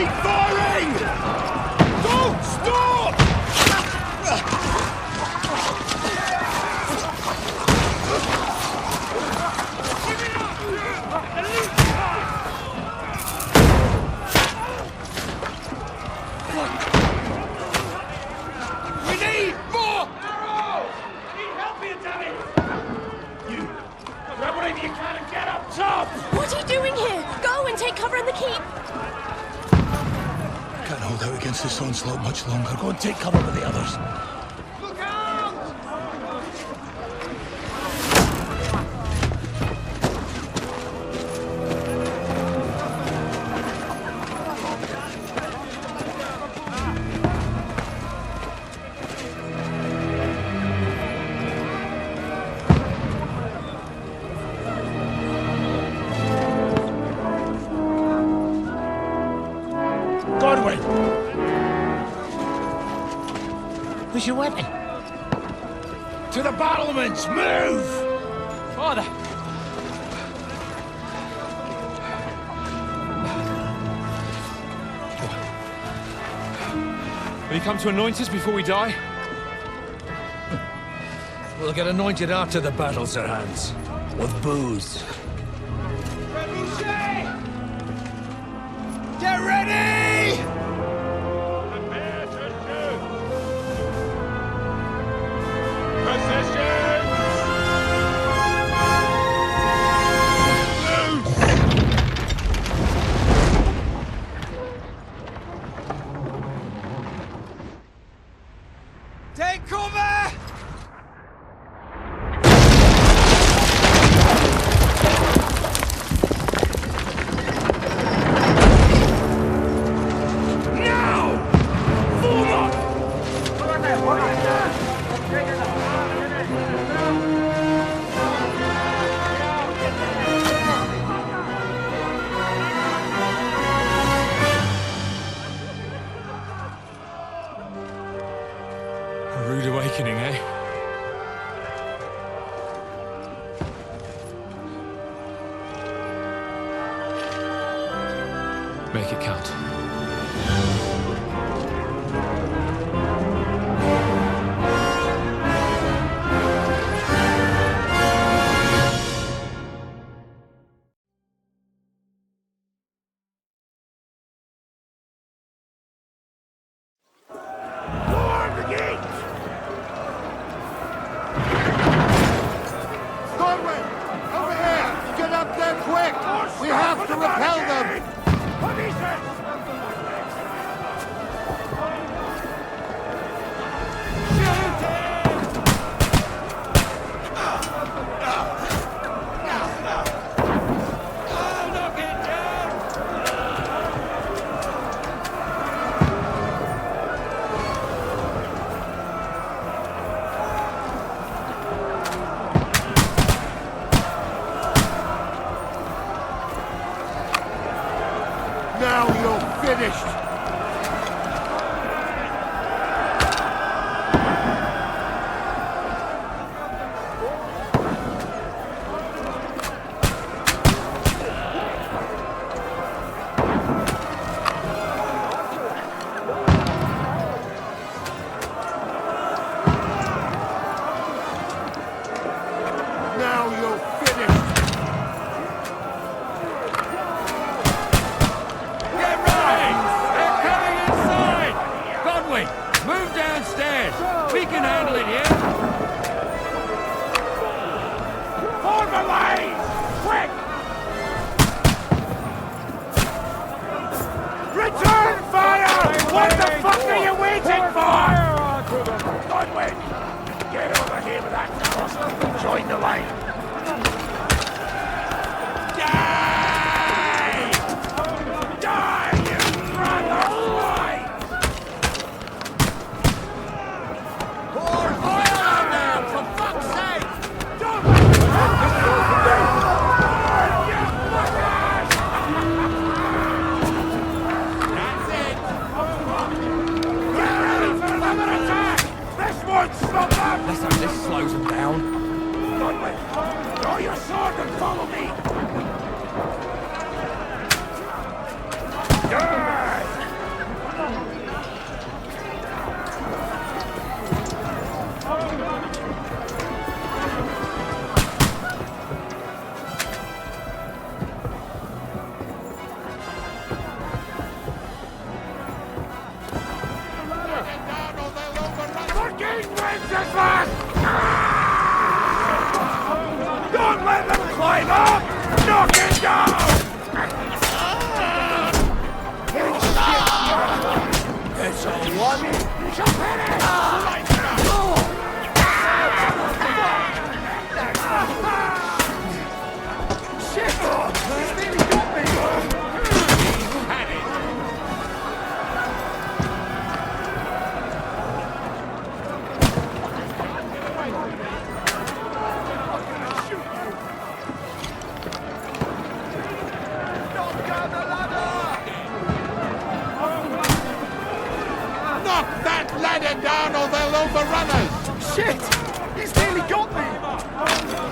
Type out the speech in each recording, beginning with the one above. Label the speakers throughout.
Speaker 1: Keep firing! Don't stop! We need more arrows! Need help here, damn it! You grab whatever you can and get up top!
Speaker 2: What are you doing here? Go and take cover in the keep.
Speaker 1: Can't hold out against this onslaught much longer. Go and take cover with the others. Look out! Godwin!
Speaker 3: Where's your weapon?
Speaker 1: To the battlements! Move!
Speaker 3: Father!
Speaker 4: Will you come to anoint us before we die?
Speaker 3: We'll get anointed after the battles are hands. With booze.
Speaker 1: Get ready!
Speaker 5: Prepare to shoot! Position!
Speaker 1: Take cover!
Speaker 4: A rude awakening, eh? Make it count.
Speaker 5: Guard the gate!
Speaker 6: Godwin! Over here! Get up there quick! We have to repel them!
Speaker 5: Position! Knock that ladder down or they'll overrun us!
Speaker 1: Shit! He's nearly got me!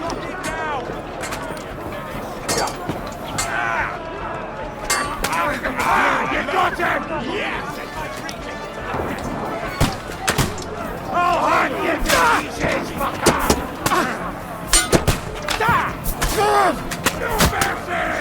Speaker 1: Knock it down! You got him! Yes! I'll hang you to pieces, fucker! No mercy!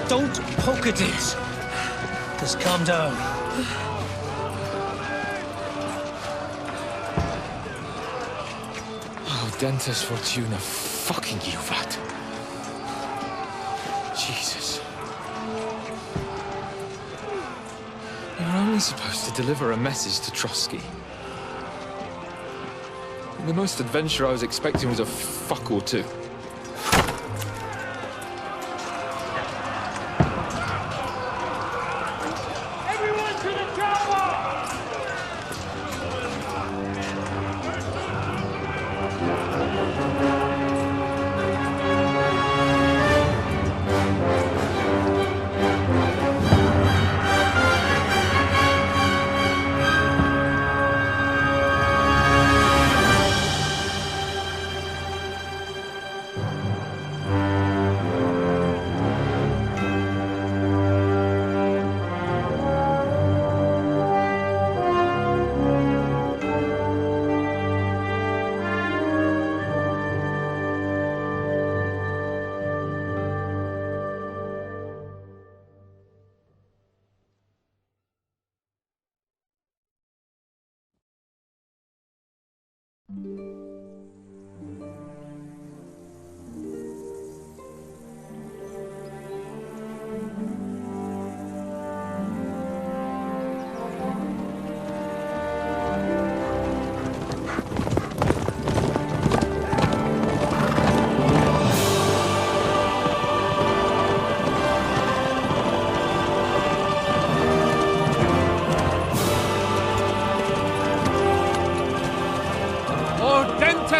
Speaker 3: Don't poke at it. Just calm down.
Speaker 4: Oh, Dentes Fortuna, fucking you, Vat. Jesus. You're only supposed to deliver a message to Trotsky. The most adventure I was expecting was a fuck or two.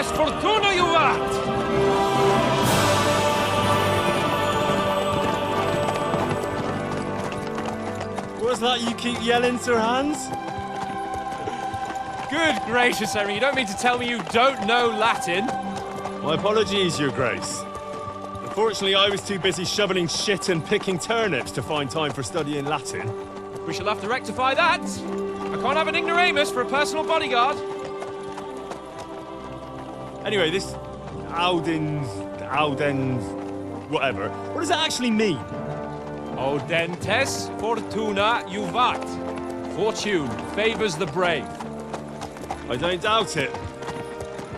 Speaker 3: Fortuna, you vat!
Speaker 6: What's that you keep yelling, Sir Hans?
Speaker 4: Good gracious, Henry, you don't mean to tell me you don't know Latin?
Speaker 6: My apologies, Your Grace. Unfortunately, I was too busy shoveling shit and picking turnips to find time for studying Latin.
Speaker 4: We shall have to rectify that. I can't have an ignoramus for a personal bodyguard.
Speaker 6: Anyway, this Audens, whatever. What does that actually mean?
Speaker 4: Audentes Fortuna Juvat. Fortune favors the brave.
Speaker 6: I don't doubt it.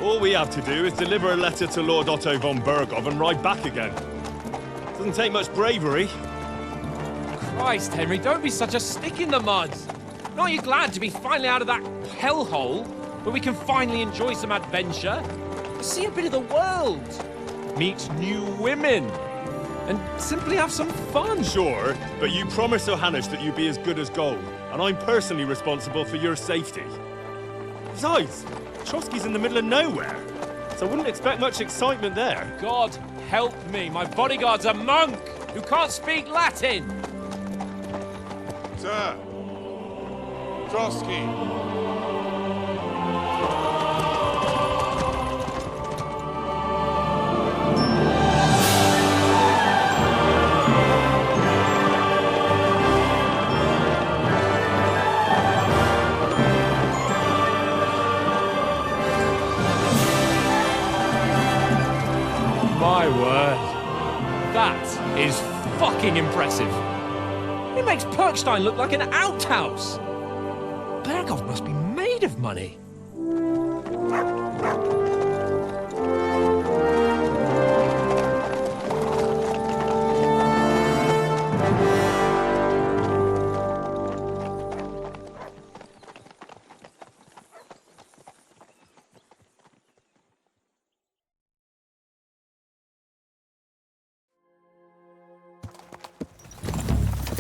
Speaker 6: All we have to do is deliver a letter to Lord Otto von Bergov and ride back again. Doesn't take much bravery.
Speaker 4: Christ, Henry, don't be such a stick in the mud. Aren't you glad to be finally out of that hellhole where we can finally enjoy some adventure? See a bit of the world, meet new women, and simply have some fun.
Speaker 6: Sure, but But you promised Johannes that you'd be as good as gold, and I'm personally responsible for your safety. Besides, Trotsky's in the middle of nowhere, so I wouldn't expect much excitement there.
Speaker 4: God help me, my bodyguard's a monk who can't speak Latin!
Speaker 5: Sir! Trotsky!
Speaker 4: My word. That is fucking impressive. It makes Perkstein look like an outhouse. Berghoff must be made of money.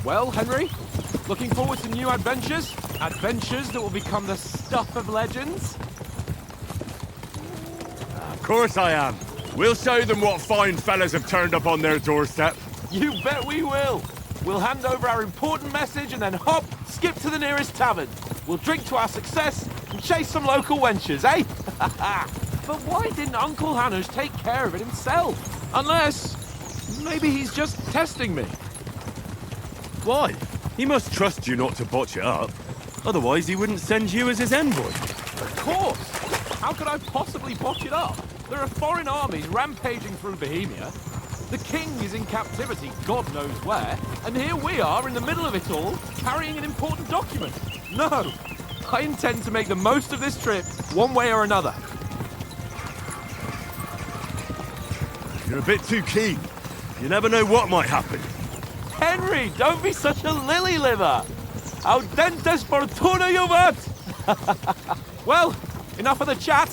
Speaker 4: Well, Henry, looking forward to new adventures? Adventures that will become the stuff of legends?
Speaker 7: Of course I am. We'll show them what fine fellas have turned up on their doorstep.
Speaker 4: You bet we will. We'll hand over our important message and then hop, skip to the nearest tavern. We'll drink to our success and chase some local wenches, eh? But why didn't Uncle Hanush take care of it himself? Unless, maybe he's just testing me.
Speaker 7: Why? He must trust you not to botch it up. Otherwise, he wouldn't send you as his envoy.
Speaker 4: Of course! How could I possibly botch it up? There are foreign armies rampaging through Bohemia. The king is in captivity, God knows where, and here we are in the middle of it all, carrying an important document. No! I intend to make the most of this trip, one way or another.
Speaker 7: You're a bit too keen. You never know what might happen.
Speaker 4: Henry, don't be such a lily-liver! Audentes fortuna juvat! Well, enough of the chat.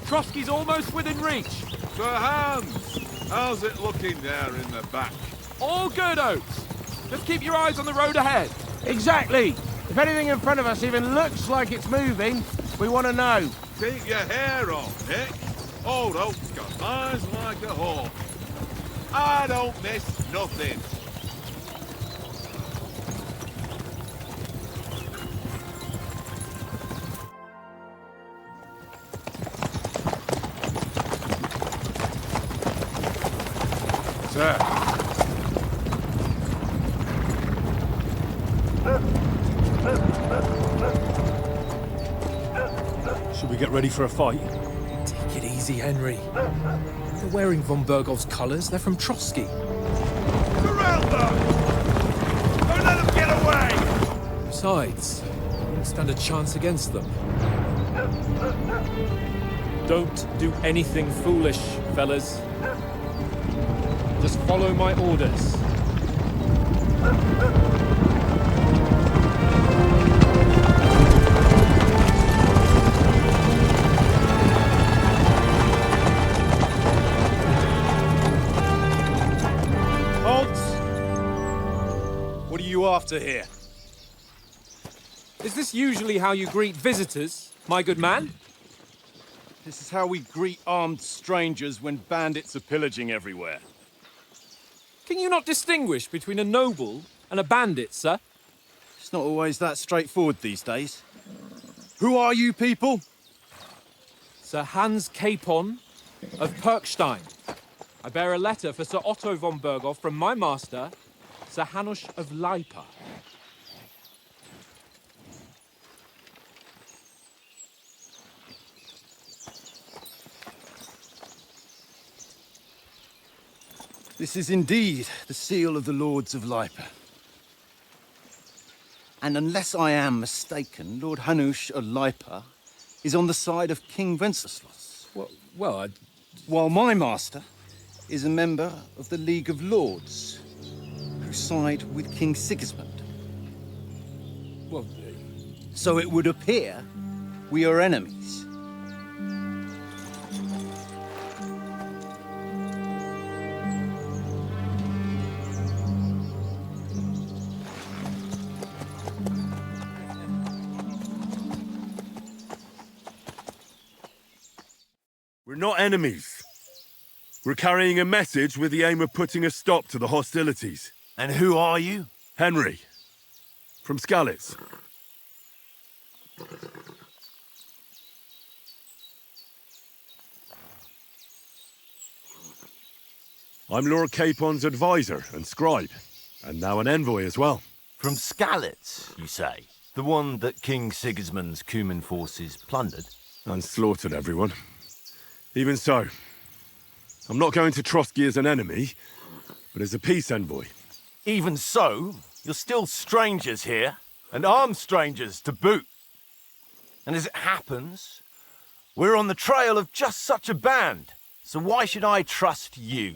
Speaker 4: Trotsky's almost within reach.
Speaker 5: Sir Hans! How's it looking there in the back?
Speaker 4: All good, Oates. Just keep your eyes on the road ahead.
Speaker 8: Exactly. If anything in front of us even looks like it's moving, we want to know.
Speaker 5: Keep your hair on, Nick. Old Oak's got eyes like a hawk. I don't miss nothing. Sir.
Speaker 6: Should we get ready for a fight?
Speaker 3: Take it easy, Henry. They're wearing von Bergov's colours. They're from Trotsky.
Speaker 5: Surround them! Don't let them get away!
Speaker 3: Besides, we won't stand a chance against them.
Speaker 4: Don't do anything foolish, fellas. Just follow my orders.
Speaker 6: Halt! What are you after here?
Speaker 4: Is this usually how you greet visitors, my good man?
Speaker 7: This is how we greet armed strangers when bandits are pillaging everywhere.
Speaker 4: Can you not distinguish between a noble and a bandit, sir?
Speaker 7: It's not always that straightforward these days. Who are you people?
Speaker 4: Sir Hans Capon of Perkstein. I bear a letter for Sir Otto von Berghoff from my master, Sir Hanush of Lipa.
Speaker 7: This is indeed the seal of the Lords of Lipa. And unless I am mistaken, Lord Hanush of Lipa is on the side of King Wenceslas.
Speaker 3: Well,
Speaker 7: While my master is a member of the League of Lords, who side with King Sigismund.
Speaker 3: well,
Speaker 7: So it would appear we are enemies.
Speaker 5: We're not enemies. We're carrying a message with the aim of putting a stop to the hostilities.
Speaker 9: And who are you?
Speaker 5: Henry, from Skalitz. I'm Lord Capon's advisor and scribe, and now an envoy as well.
Speaker 9: From Skalitz, you say? The one that King Sigismund's Cuman forces plundered?
Speaker 5: And slaughtered everyone. Even so, I'm not going to Trotsky as an enemy, but as a peace envoy.
Speaker 9: Even so, you're still strangers here, and armed strangers to boot. And as it happens, we're on the trail of just such a band, so why should I trust you?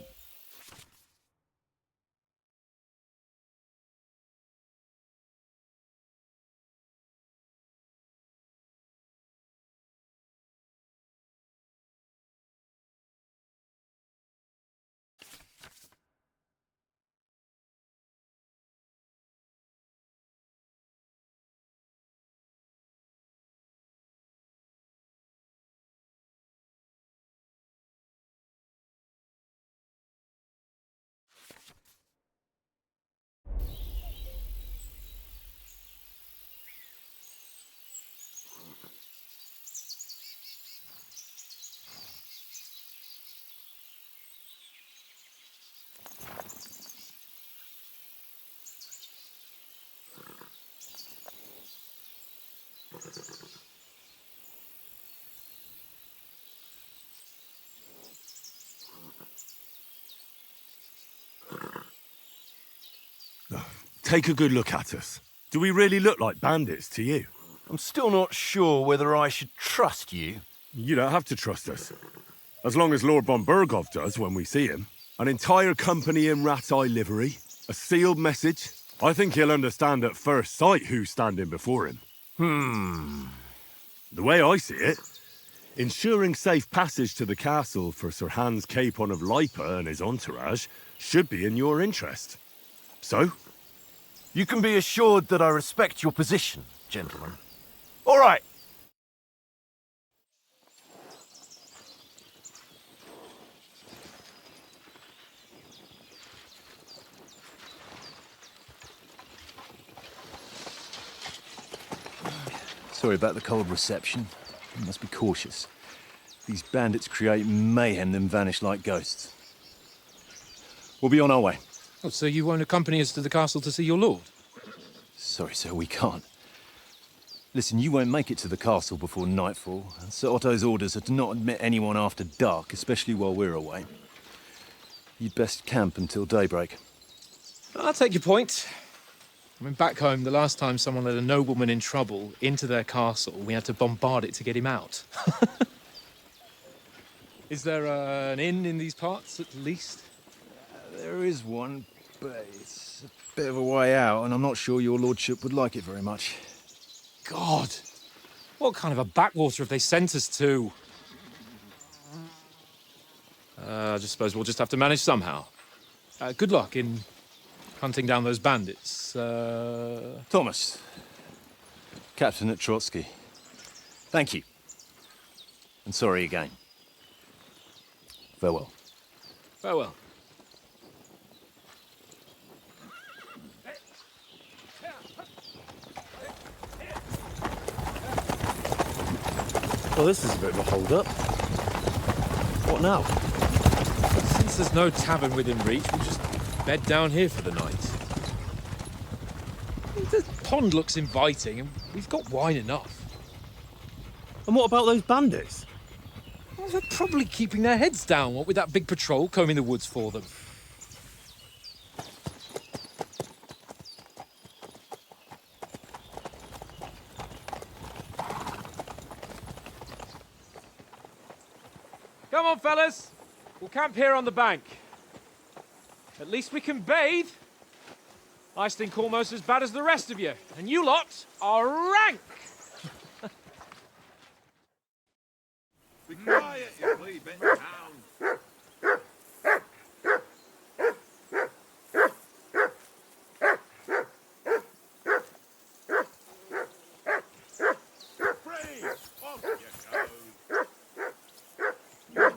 Speaker 5: Take a good look at us. Do we really look like bandits to you?
Speaker 9: I'm still not sure whether I should trust you.
Speaker 5: You don't have to trust us. As long as Lord von Burgov does when we see him. An entire company in rat-eye livery, a sealed message. I think he'll understand at first sight who's standing before him. The way I see it, ensuring safe passage to the castle for Sir Hans Capon of Lipa and his entourage should be in your interest. So?
Speaker 9: You can be assured that I respect your position, gentlemen. All right.
Speaker 10: Sorry about the cold reception. You must be cautious. These bandits create mayhem, then vanish like ghosts. We'll be on our way.
Speaker 3: Oh, so you won't accompany us to the castle to see your lord?
Speaker 10: Sorry, sir, we can't. Listen, you won't make it to the castle before nightfall. Sir Otto's orders are to not admit anyone after dark, especially while we're away. You'd best camp until daybreak.
Speaker 3: I'll take your point. I mean, back home, the last time someone let a nobleman in trouble into their castle, we had to bombard it to get him out. Is there an inn in these parts, at least?
Speaker 10: There is one, but it's a bit of a way out, and I'm not sure your lordship would like it very much.
Speaker 3: God! What kind of a backwater have they sent us to? I just suppose we'll just have to manage somehow. Good luck in hunting down those bandits.
Speaker 10: Thomas, captain at Trotsky. Thank you. And sorry again. Farewell.
Speaker 3: Farewell.
Speaker 10: Well, this is a bit of a hold-up. What now?
Speaker 3: Since there's no tavern within reach, we'll just bed down here for the night. The pond looks inviting, and we've got wine enough.
Speaker 10: And what about those bandits?
Speaker 3: Well, they're probably keeping their heads down, what with that big patrol combing the woods for them. Come on, fellas. We'll camp here on the bank. At least we can bathe. I stink almost as bad as the rest of you, and you lot are rank.
Speaker 5: Be quiet, you flea bitten hound. Free! Off you go.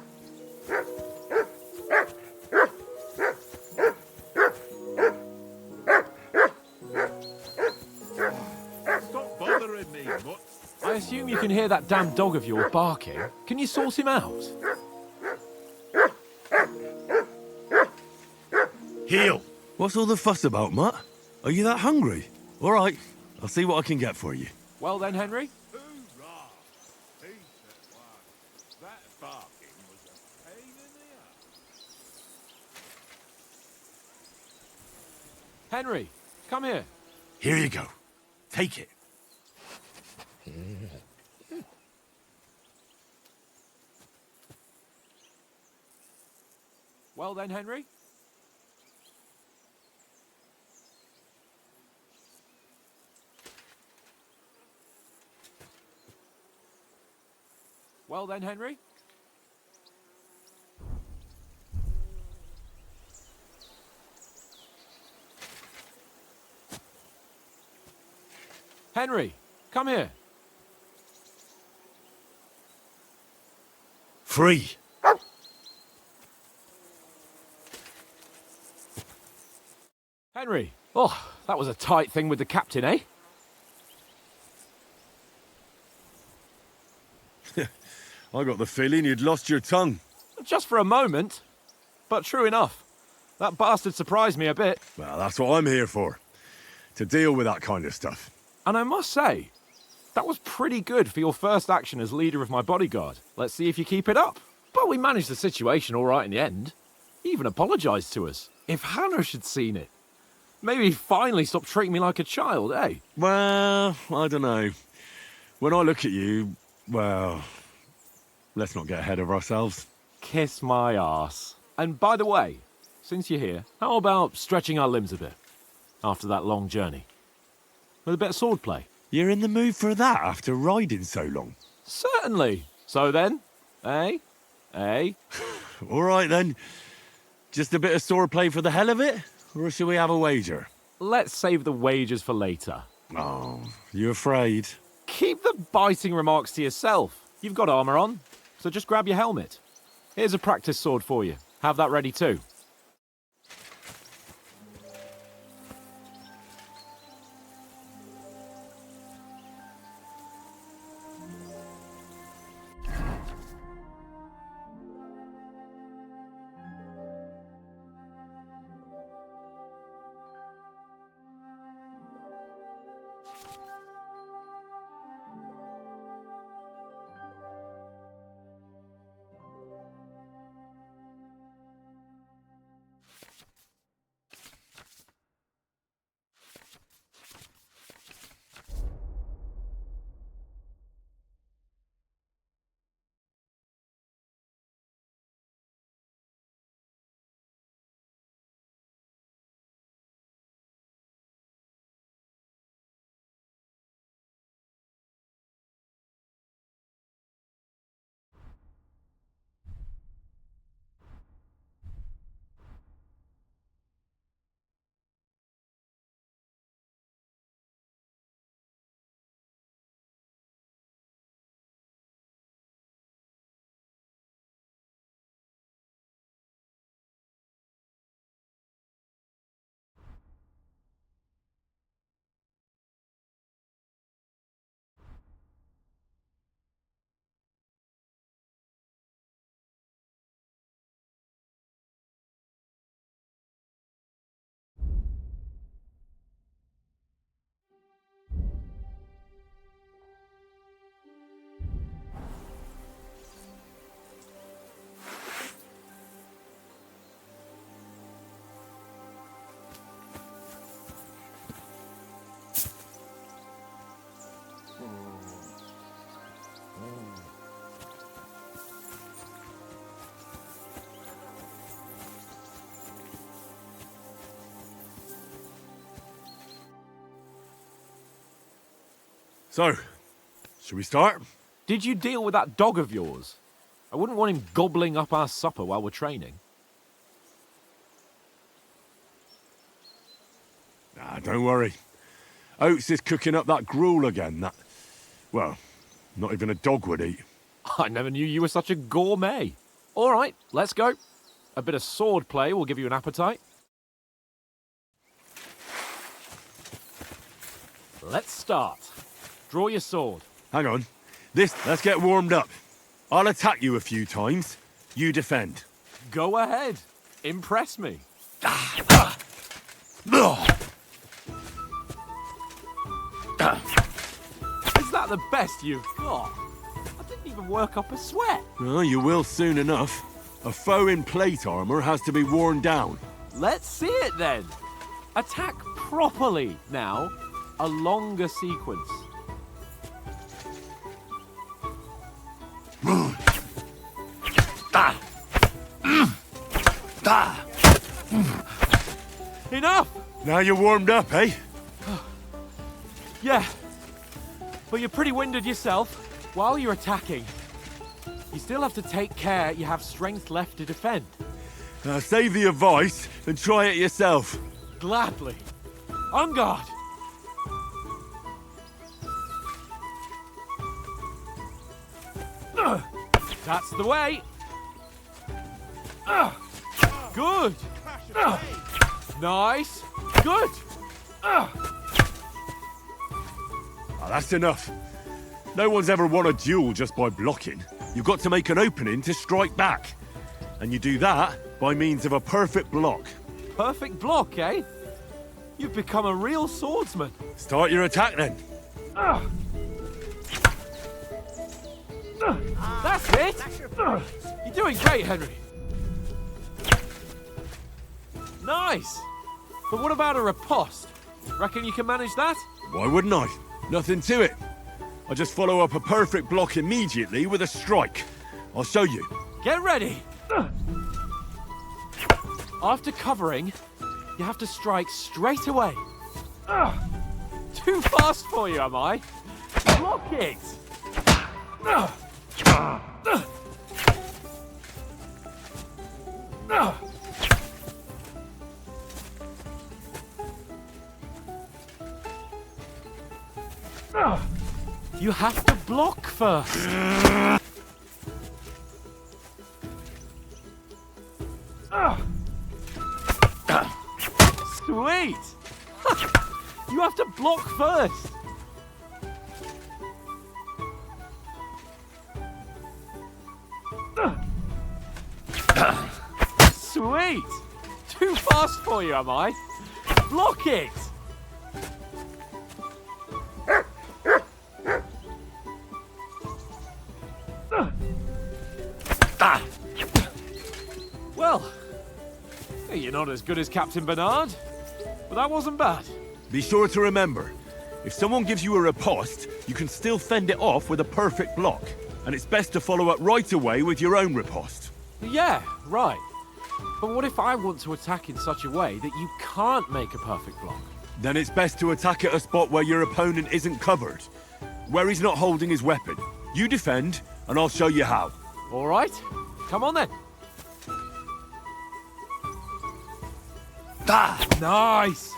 Speaker 4: assume you can hear that damn dog of yours barking. Can you sort him out?
Speaker 5: Heel! What's all the fuss about, Mutt? Are you that hungry? All right, I'll see what I can get for you.
Speaker 4: Well then, Henry. Henry, come here.
Speaker 5: Here you go. Take it.
Speaker 4: Well then, Henry. Well then, Henry. Henry, come here.
Speaker 5: Free.
Speaker 4: Henry. Oh, that was a tight thing with the captain, eh?
Speaker 5: I got the feeling you'd lost your tongue.
Speaker 4: Just for a moment. But true enough. That bastard surprised me a bit.
Speaker 5: Well, that's what I'm here for. To deal with that kind of stuff.
Speaker 4: And I must say, that was pretty good for your first action as leader of my bodyguard. Let's see if you keep it up. But we managed the situation all right in the end. He even apologised to us. If Hannah had seen it. Maybe he'd finally stop treating me like a child, eh?
Speaker 5: Well, I don't know. When I look at you, well, let's not get ahead of ourselves.
Speaker 4: Kiss my arse. And by the way, since you're here, how about stretching our limbs a bit? After that long journey. With a bit of swordplay.
Speaker 5: You're in the mood for that after riding so long?
Speaker 4: Certainly. So then, eh? Eh?
Speaker 5: All right then. Just a bit of swordplay for the hell of it? Or shall we have a wager?
Speaker 4: Let's save the wagers for later.
Speaker 5: Oh, you afraid?
Speaker 4: Keep the biting remarks to yourself. You've got armour on, so just grab your helmet. Here's a practice sword for you. Have that ready too.
Speaker 5: So, should we start?
Speaker 4: Did you deal with that dog of yours? I wouldn't want him gobbling up our supper while we're training.
Speaker 5: Ah, don't worry. Oates is cooking up that gruel again, that... Well, not even a dog would eat.
Speaker 4: I never knew you were such a gourmet. All right, let's go. A bit of sword play will give you an appetite. Let's start. Draw your sword.
Speaker 5: Hang on. Let's get warmed up. I'll attack you a few times. You defend.
Speaker 4: Go ahead. Impress me. Is that the best you've got? I didn't even work up a sweat.
Speaker 5: Oh, you will soon enough. A foe in plate armor has to be worn down.
Speaker 4: Let's see it then. Attack properly now. A longer sequence. Enough!
Speaker 5: Now you're warmed up, eh?
Speaker 4: Yeah. But you're pretty winded yourself. While you're attacking, you still have to take care you have strength left to defend.
Speaker 5: Now save the advice and try it yourself.
Speaker 4: Gladly. On guard. That's the way. Good. Nice. Good.
Speaker 5: That's enough. No one's ever won a duel just by blocking. You've got to make an opening to strike back. And you do that by means of a perfect block.
Speaker 4: Perfect block, eh? You've become a real swordsman.
Speaker 5: Start your attack then.
Speaker 4: That's it! You're doing great, Henry. Nice! But what about a riposte? Reckon you can manage that?
Speaker 5: Why wouldn't I? Nothing to it. I just follow up a perfect block immediately with a strike. I'll show you.
Speaker 4: Get ready! After covering, you have to strike straight away. Too fast for you, am I? Block it! You have to block first. Sweet! You have to block first. Sweet! Too fast for you, am I? Block it! Well, you're not as good as Captain Bernard, but that wasn't bad.
Speaker 5: Be sure to remember, if someone gives you a riposte, you can still fend it off with a perfect block. And it's best to follow up right away with your own riposte.
Speaker 4: Yeah, right. But what if I want to attack in such a way that you can't make a perfect block?
Speaker 5: Then it's best to attack at a spot where your opponent isn't covered, where he's not holding his weapon. You defend, and I'll show you how.
Speaker 4: All right, come on then. Nice!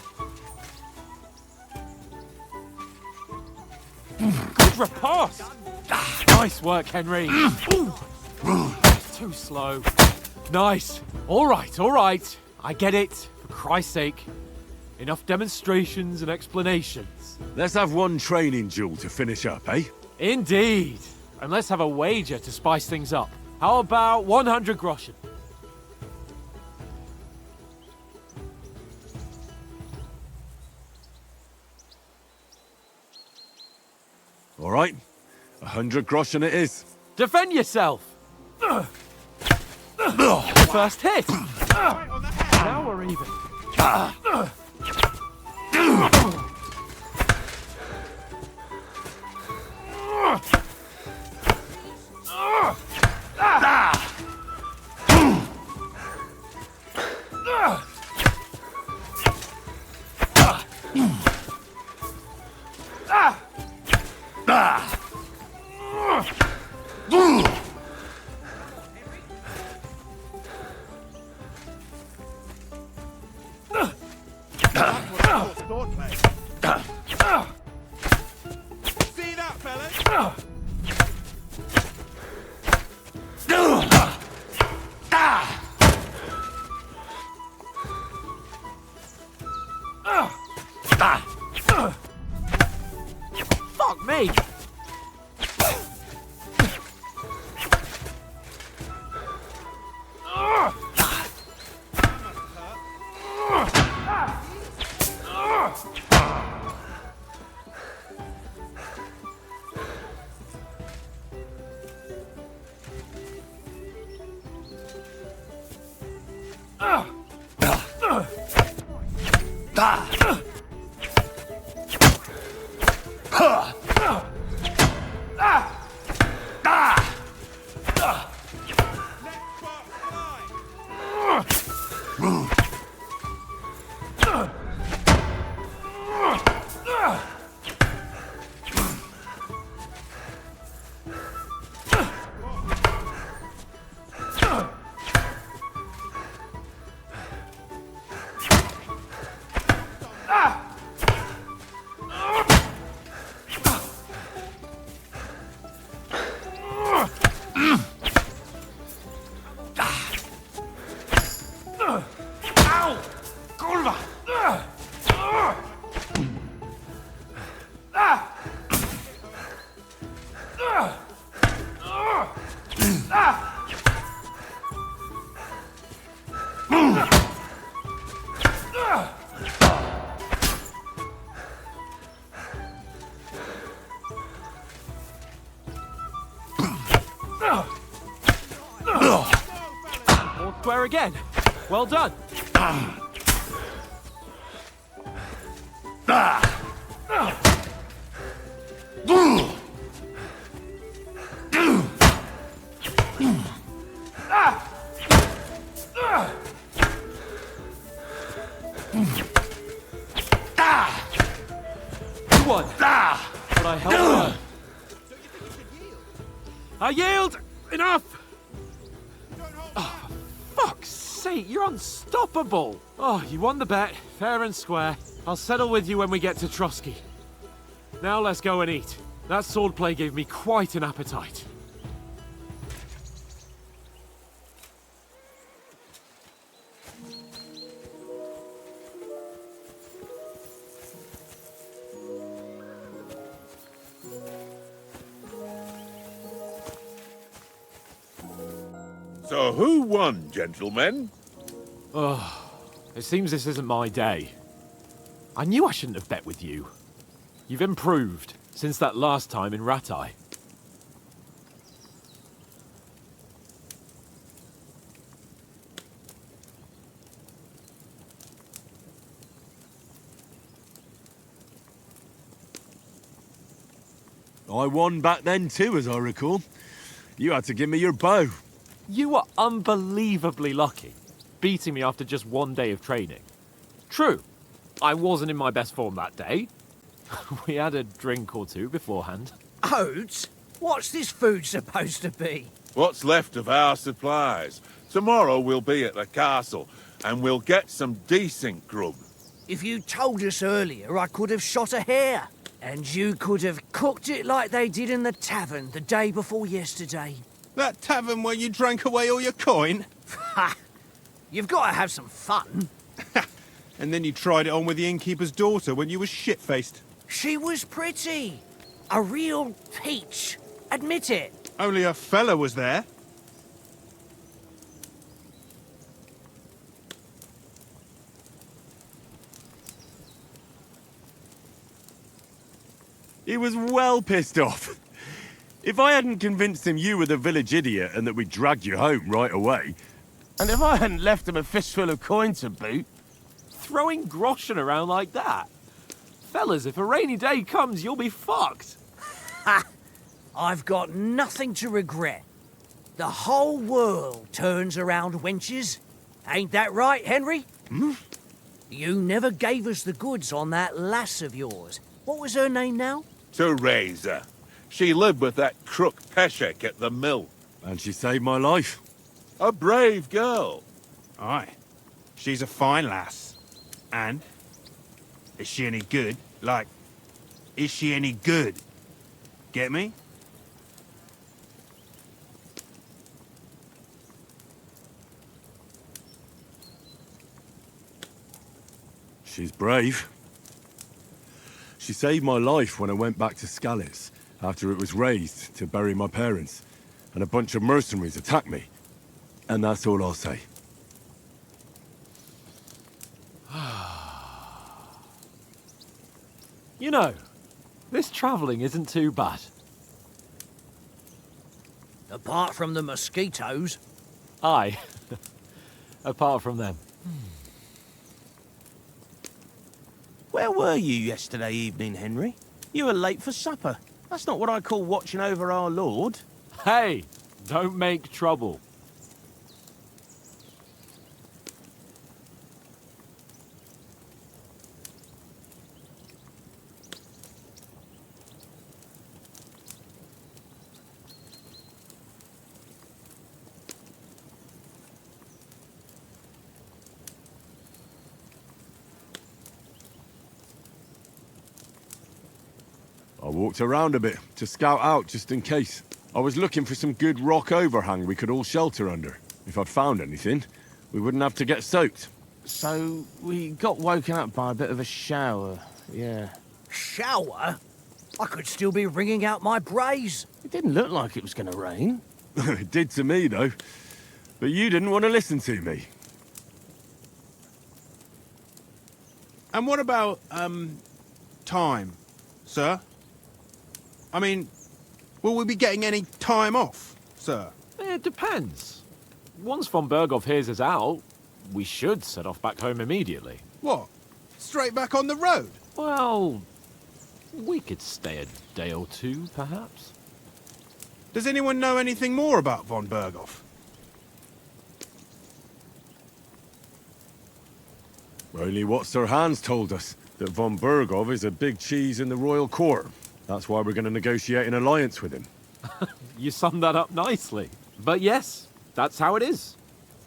Speaker 4: Good riposte! Nice work, Henry. Too slow. Nice. All right. I get it. For Christ's sake. Enough demonstrations and explanations.
Speaker 5: Let's have one training duel to finish up, eh?
Speaker 4: Indeed. And let's have a wager to spice things up. How about 100 groschen?
Speaker 5: All right. 100 groschen it is.
Speaker 4: Defend yourself! First hit! Now we're even.
Speaker 1: See that, fellas?
Speaker 4: Fuck me!
Speaker 3: All square again. Well done. You won. But I held on. I yield. Enough. Oh, for fuck's sake, you're unstoppable. Oh, you won the bet, fair and square. I'll settle with you when we get to Trotsky. Now let's go and eat. That swordplay gave me quite an appetite.
Speaker 11: So who won, gentlemen?
Speaker 3: Oh, it seems this isn't my day. I knew I shouldn't have bet with you. You've improved since that last time in Ratai.
Speaker 5: I won back then too, as I recall. You had to give me your bow.
Speaker 3: You were unbelievably lucky, beating me after just one day of training. True, I wasn't in my best form that day. We had a drink or two beforehand.
Speaker 12: Oats? What's this food supposed to be?
Speaker 11: What's left of our supplies. Tomorrow we'll be at the castle, and we'll get some decent grub.
Speaker 12: If you told us earlier, I could have shot a hare. And you could have cooked it like they did in the tavern the day before yesterday.
Speaker 7: That tavern where you drank away all your coin?
Speaker 12: Ha! You've got to have some fun.
Speaker 7: And then you tried it on with the innkeeper's daughter when you were shit-faced.
Speaker 12: She was pretty. A real peach. Admit it.
Speaker 7: Only a fella was there.
Speaker 5: He was well pissed off. If I hadn't convinced him you were the village idiot and that we'd drag you home right away...
Speaker 8: And if I hadn't left him a fistful of coin to boot...
Speaker 3: Throwing groschen around like that? Fellas, if a rainy day comes, you'll be fucked.
Speaker 12: Ha! I've got nothing to regret. The whole world turns around wenches. Ain't that right, Henry?
Speaker 5: Hmm?
Speaker 12: You never gave us the goods on that lass of yours. What was her name now?
Speaker 11: Teresa. She lived with that crook Peshek at the mill.
Speaker 5: And she saved my life.
Speaker 11: A brave girl.
Speaker 7: Aye. She's a fine lass. And? Is she any good? Like, is she any good? Get me?
Speaker 5: She's brave. She saved my life when I went back to Skalitz after it was razed to bury my parents, and a bunch of mercenaries attacked me. And that's all I'll say.
Speaker 3: You know, this travelling isn't too bad.
Speaker 12: Apart from the mosquitoes.
Speaker 3: Aye. Apart from them.
Speaker 8: Where were you yesterday evening, Henry? You were late for supper. That's not what I call watching over our Lord.
Speaker 3: Hey, don't make trouble.
Speaker 5: I walked around a bit to scout out just in case. I was looking for some good rock overhang we could all shelter under. If I'd found anything, we wouldn't have to get soaked.
Speaker 8: So, we got woken up by a bit of a shower, yeah.
Speaker 12: Shower? I could still be wringing out my brace.
Speaker 8: It didn't look like it was going to rain.
Speaker 5: It did to me, though. But you didn't want to listen to me.
Speaker 7: And what about, time, sir? I mean, will we be getting any time off, sir?
Speaker 3: It depends. Once von Berghoff hears us out, we should set off back home immediately.
Speaker 7: What? Straight back on the road?
Speaker 3: Well, we could stay a day or two, perhaps.
Speaker 7: Does anyone know anything more about von Berghoff?
Speaker 5: Only what Sir Hans told us, that von Berghoff is a big cheese in the royal court. That's why we're going to negotiate an alliance with him.
Speaker 3: You summed that up nicely. But yes, that's how it is.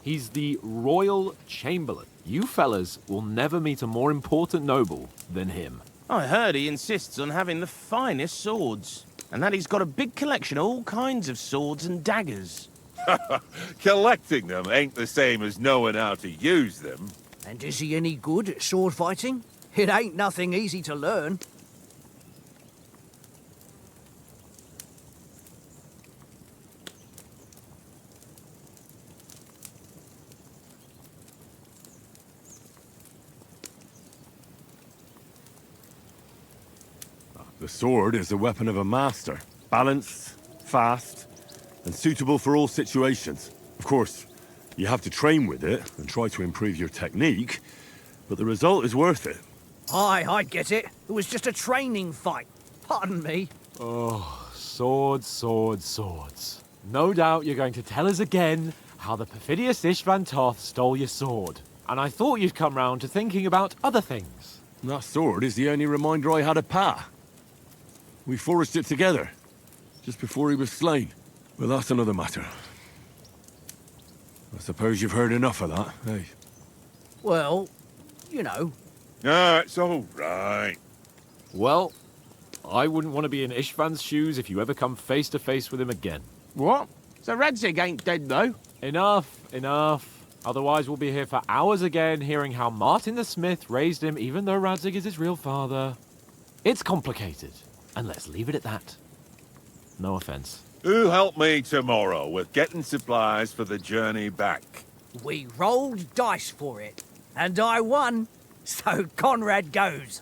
Speaker 3: He's the Royal Chamberlain. You fellas will never meet a more important noble than him.
Speaker 8: I heard he insists on having the finest swords, and that he's got a big collection of all kinds of swords and daggers.
Speaker 11: Collecting them ain't the same as knowing how to use them.
Speaker 12: And is he any good at sword fighting? It ain't nothing easy to learn.
Speaker 5: The sword is the weapon of a master. Balanced, fast, and suitable for all situations. Of course, you have to train with it and try to improve your technique, but the result is worth it.
Speaker 12: Aye, I get it. It was just a training fight. Pardon me.
Speaker 3: Oh, swords, swords, swords. No doubt you're going to tell us again how the perfidious Istvan Toth stole your sword. And I thought you'd come round to thinking about other things.
Speaker 5: That sword is the only reminder I had of Pa. We forged it together, just before he was slain. Well, that's another matter. I suppose you've heard enough of that, eh?
Speaker 12: Well, you know.
Speaker 11: No, it's all right.
Speaker 3: Well, I wouldn't want to be in Istvan's shoes if you ever come face to face with him again.
Speaker 8: What? So Radzig ain't dead, though?
Speaker 3: Enough, enough. Otherwise we'll be here for hours again hearing how Martin the Smith raised him even though Radzig is his real father. It's complicated. And let's leave it at that. No offense.
Speaker 11: Who'll help me tomorrow with getting supplies for the journey back?
Speaker 12: We rolled dice for it, and I won. So Conrad goes.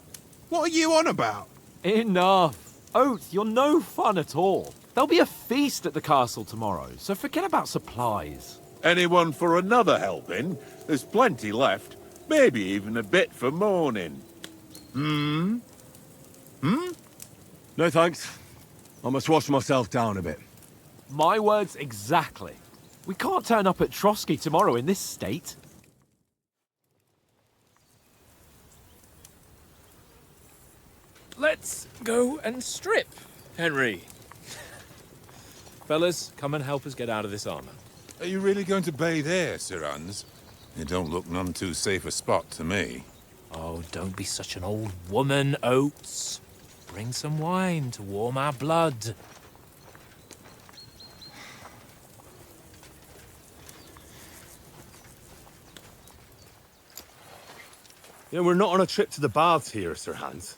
Speaker 7: What are you on about?
Speaker 3: Enough. Oath, you're no fun at all. There'll be a feast at the castle tomorrow, so forget about supplies.
Speaker 11: Anyone for another helping? There's plenty left. Maybe even a bit for morning.
Speaker 5: No thanks. I must wash myself down a bit.
Speaker 3: My words exactly. We can't turn up at Trotsky tomorrow in this state.
Speaker 4: Let's go and strip, Henry. Fellas, come and help us get out of this armor.
Speaker 13: Are you really going to bathe here, Sir Hans? It don't look none too safe a spot to me.
Speaker 4: Oh, don't be such an old woman, Oates. Bring some wine to warm our blood.
Speaker 5: You know, we're not on a trip to the baths here, Sir Hans.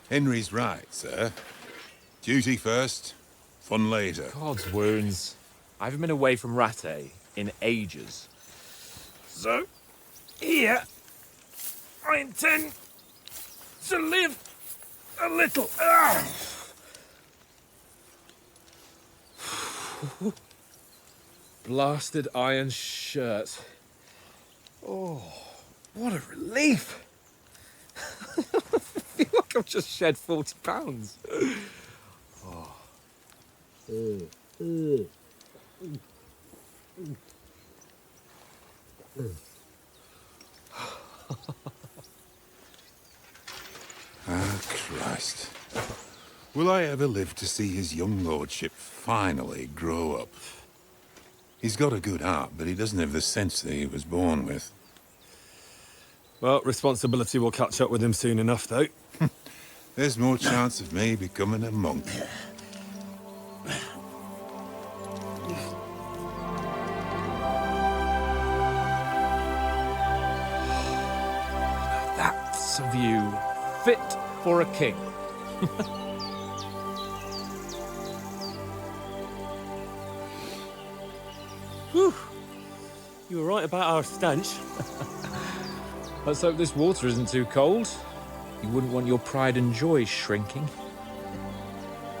Speaker 13: Henry's right, sir. Duty first, fun later.
Speaker 4: God's wounds. I haven't been away from Rattay in ages. So, here, I intend to live a little. Blasted iron shirt. Oh, what a relief.
Speaker 3: I've just shed £40.
Speaker 13: Ah, Christ. Will I ever live to see his young lordship finally grow up? He's got a good heart, but he doesn't have the sense that he was born with.
Speaker 6: Well, responsibility will catch up with him soon enough, though.
Speaker 13: There's more chance of me becoming a monk.
Speaker 4: That's a view fit for a king.
Speaker 6: Whew. You were right about our stench.
Speaker 4: Let's hope this water isn't too cold. You wouldn't want your pride and joy shrinking.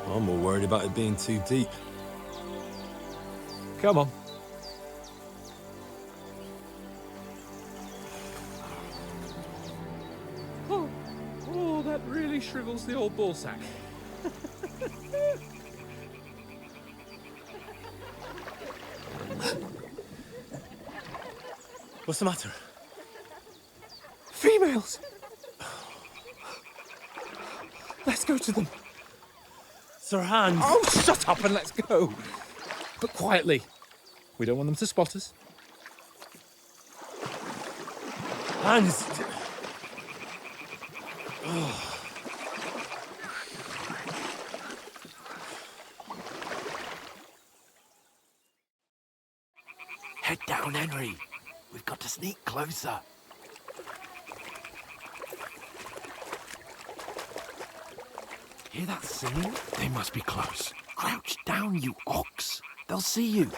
Speaker 6: I'm more worried about it being too deep.
Speaker 4: Come on. Oh, that really shrivels the old ball sack.
Speaker 6: What's the matter?
Speaker 4: Females! Let's go to them.
Speaker 6: Sir Hans!
Speaker 4: Oh, shut up and let's go. But quietly. We don't want them to spot us.
Speaker 6: Hans!
Speaker 9: Head down, Henry. We've got to sneak closer. Hear that singing? They must be close. Crouch down, you ox. They'll see you.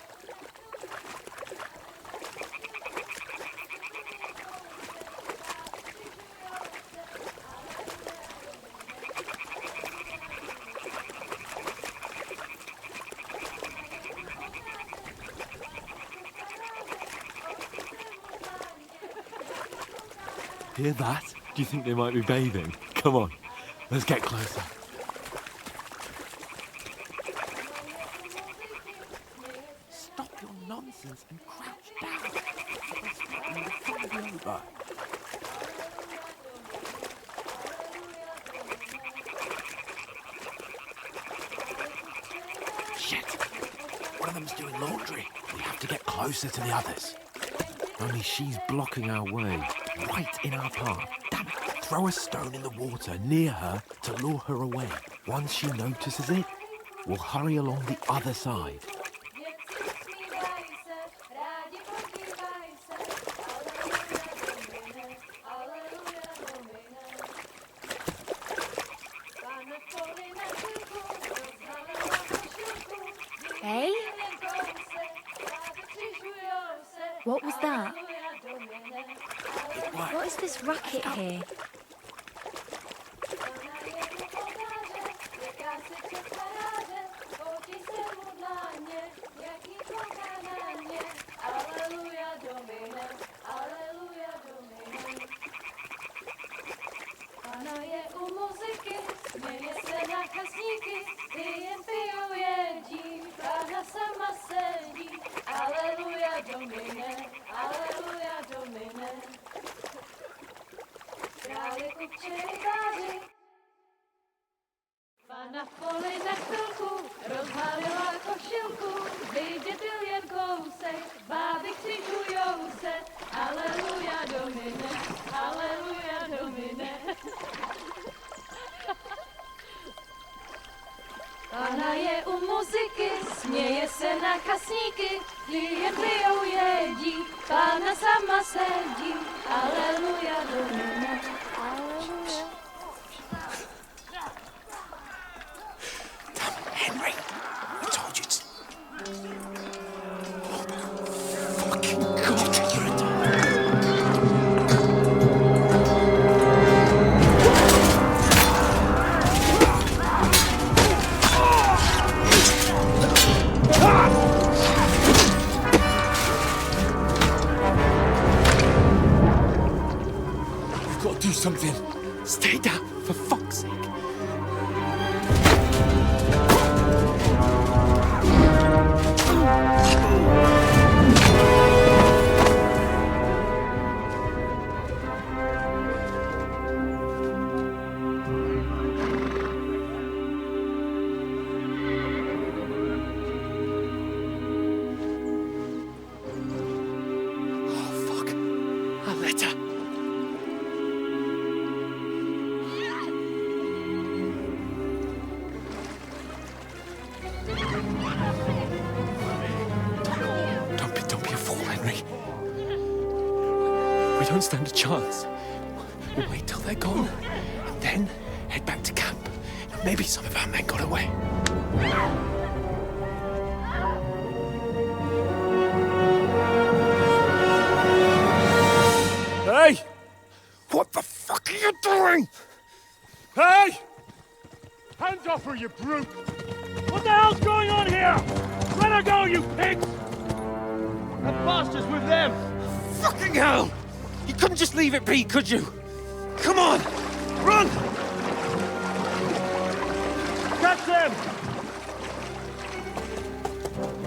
Speaker 3: Hear that? Do you think they might be bathing? Come on, let's get closer.
Speaker 9: Stop your nonsense and crouch down. They'll follow you over. Shit! One of them's doing laundry. We have to get closer to the others.
Speaker 3: Only she's blocking our way, right in our path.
Speaker 9: Damn it! Throw a stone in the water near her to lure her away.
Speaker 3: Once she notices it, we'll hurry along the other side.
Speaker 2: Hey? What was that? What is this racket here?
Speaker 14: Pana v poli na chvilku rozhalila košilku, vidět byl jen kousek, báby křižujou se, aleluja domine, aleluja domine. Pana je u muziky, směje se na kasníky, klient pijou jedí, Pána sama sedí, aleluja domine, aleluja.
Speaker 9: Henry, I told you to... Fucking God, you're a...
Speaker 6: We've got to do
Speaker 3: don't stand a chance. We'll wait till they're gone, and then head back to camp. Maybe some of our men got away. Hey! What the fuck are you doing? Hey!
Speaker 6: Hands off her, you brute! What the hell's going on here? Let her go, you pigs!
Speaker 3: That bastard's with them! Fucking hell! You couldn't just leave it be, could you? Come on! Run!
Speaker 6: Catch them!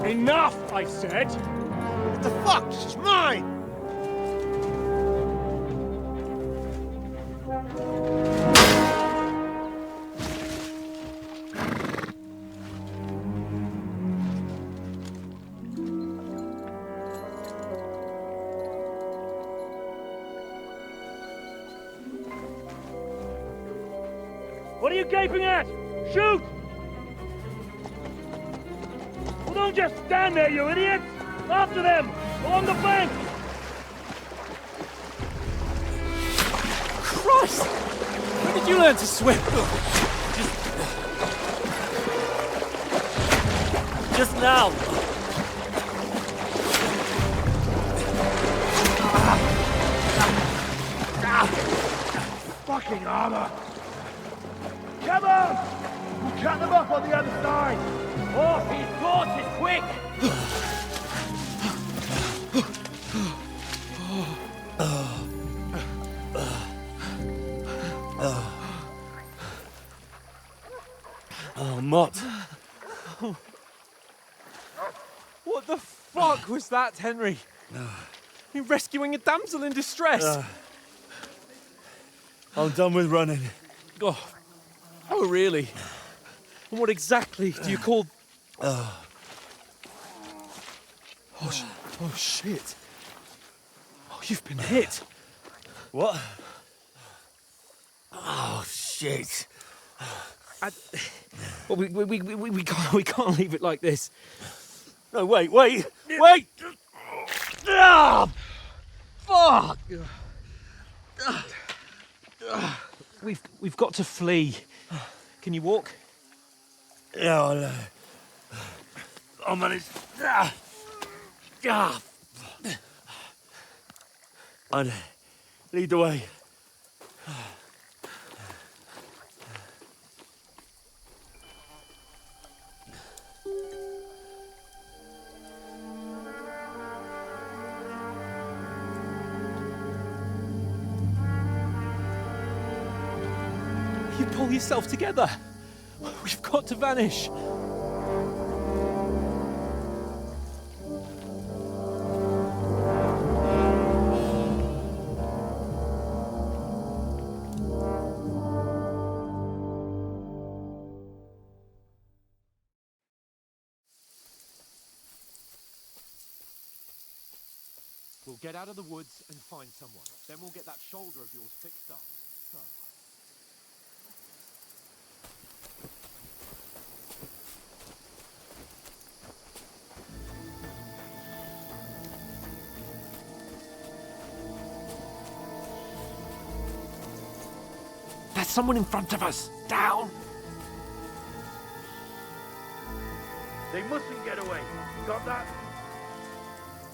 Speaker 6: Enough, I said!
Speaker 9: What the fuck? She's mine!
Speaker 6: What are you gaping at? Shoot! Well, don't just stand there, you idiots! After them! Along the bank!
Speaker 3: Christ! When did you learn to swim?
Speaker 6: Just now! Fucking armor! Come on! We'll cut them off on the other side! Oh, he's caught it quick!
Speaker 3: Oh, Mott. What the fuck was that, Henry? You rescuing a damsel in distress?
Speaker 6: I'm done with running.
Speaker 3: Oh, really? And what exactly do you call... Oh, shit. Oh, you've been hit.
Speaker 6: What?
Speaker 9: Oh, shit.
Speaker 3: Well, we can't leave it like this.
Speaker 6: No, wait! Ah! Fuck!
Speaker 3: We've got to flee. Can you walk?
Speaker 6: Yeah, I'll manage. I'd lead the way.
Speaker 3: You pull yourself together. We've got to vanish. We'll get out of the woods and find someone. Then we'll get that shoulder of yours fixed up. So... There's someone in front of us! Down!
Speaker 15: They mustn't get away. Got that?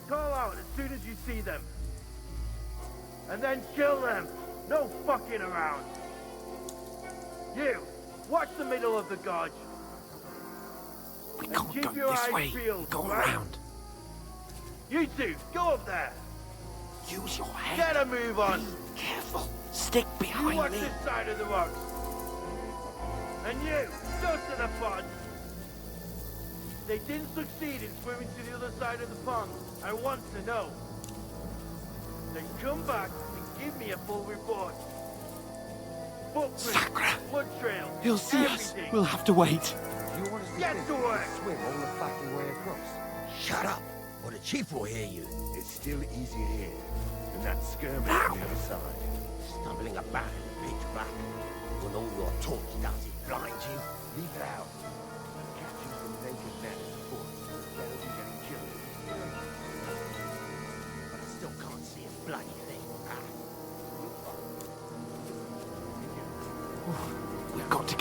Speaker 15: Call out as soon as you see them. And then kill them. No fucking around. You, watch the middle of the gorge.
Speaker 3: We can't
Speaker 15: keep
Speaker 3: go
Speaker 15: your
Speaker 3: this
Speaker 15: eyes
Speaker 3: way.
Speaker 15: peeled,
Speaker 3: Go
Speaker 15: right?
Speaker 3: around.
Speaker 15: You two, go up there.
Speaker 3: Use your head.
Speaker 15: Get a move on.
Speaker 3: Be careful. Stick
Speaker 15: You
Speaker 3: behind
Speaker 15: watch
Speaker 3: me.
Speaker 15: this side of the rocks. And you, go to the pond. They didn't succeed in swimming to the other side of the pond. I want to know. Then come back and give me a full report. Footprints, blood trails,
Speaker 3: He'll see us.
Speaker 15: everything.
Speaker 3: We'll have to wait.
Speaker 15: You want us to get to work.
Speaker 16: Swim all the fucking way across.
Speaker 17: Shut up, or the chief will hear you.
Speaker 16: It's still easier here than that skirmish on the other side.
Speaker 17: Stumbling about in the pitch black. When all your talk does is blind you.
Speaker 16: Leave it out. Catching some naked men at the fort. Better than getting killed.
Speaker 17: But I still can't see a bloody thing.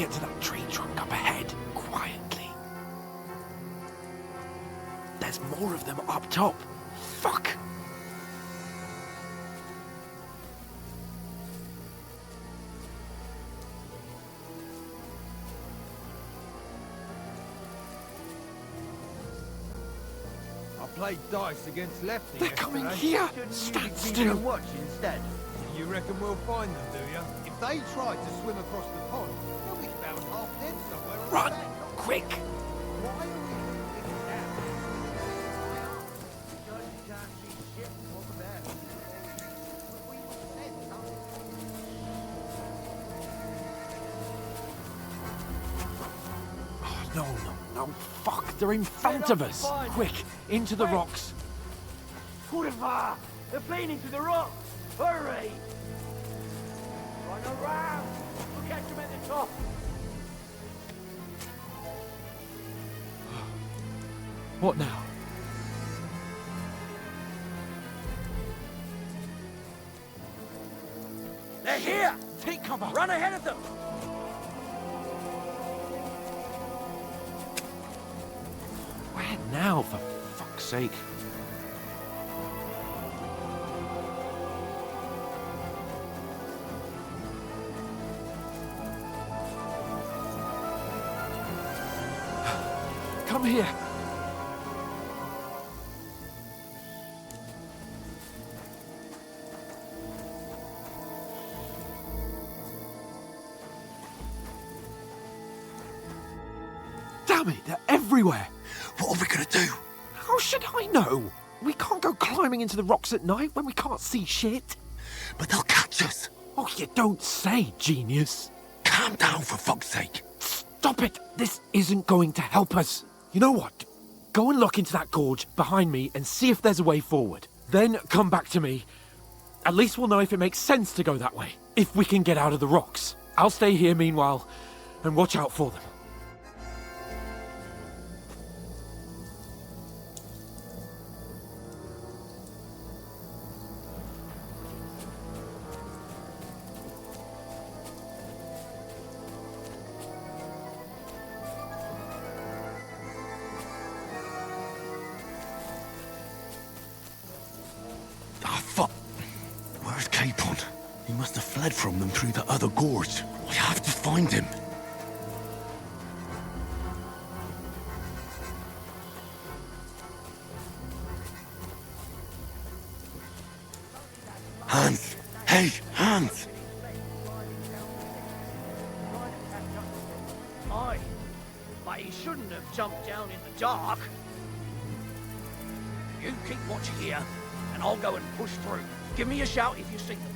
Speaker 3: get to that tree trunk up ahead, quietly. There's more of them up top. Fuck!
Speaker 16: I played dice against Lefty.
Speaker 3: They're coming
Speaker 16: yesterday.
Speaker 3: here!
Speaker 16: Shouldn't
Speaker 3: Stand
Speaker 16: you be
Speaker 3: still!
Speaker 16: keeping a watch instead? You reckon we'll find them, do you? If they tried to swim across the pond, they'll be found half dead somewhere on
Speaker 3: Run!
Speaker 16: the bank.
Speaker 3: Quick!
Speaker 16: Why are we moving it now? Because you can't see shit and talk about it. We said something.
Speaker 3: Oh, no, fuck, they're in front of us! Quick, into the rocks!
Speaker 15: Purifa! They're playing into the rocks! Hurry! Run around! We'll catch them at the top!
Speaker 3: What now?
Speaker 12: They're here!
Speaker 3: Take cover!
Speaker 12: Run ahead of them!
Speaker 3: Where now, for fuck's sake? Come here! Damn it, they're everywhere!
Speaker 17: What are we gonna do?
Speaker 3: How should I know? We can't go climbing into the rocks at night when we can't see shit.
Speaker 17: But they'll catch us.
Speaker 3: Oh, you don't say, genius.
Speaker 17: Calm down, for fuck's sake.
Speaker 3: Stop it! This isn't going to help us. You know what? Go and look into that gorge behind me and see if there's a way forward. Then come back to me. At least we'll know if it makes sense to go that way. If we can get out of the rocks. I'll stay here meanwhile and watch out for them.
Speaker 17: Where's Capon? He must have fled from them through the other gorge. I have to find him. Hans! Hey, Hans!
Speaker 12: Aye, but he shouldn't have jumped down in the dark. You keep watch here, and I'll go and push through. Give me a shout if you see them.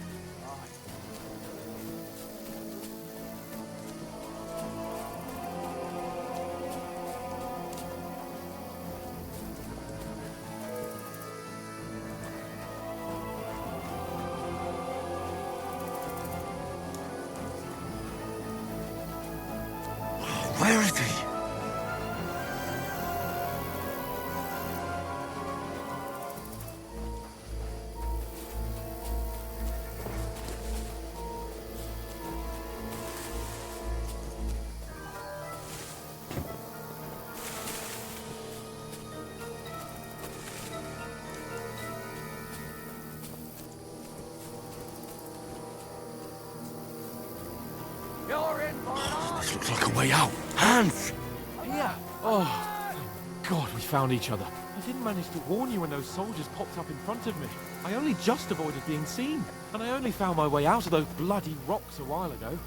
Speaker 17: Where is he?
Speaker 12: You're in for an arm.
Speaker 17: This looks like a way out. Hans!
Speaker 3: Here! Oh, thank God we found each other. I didn't manage to warn you when those soldiers popped up in front of me. I only just avoided being seen. And I only found my way out of those bloody rocks a while ago.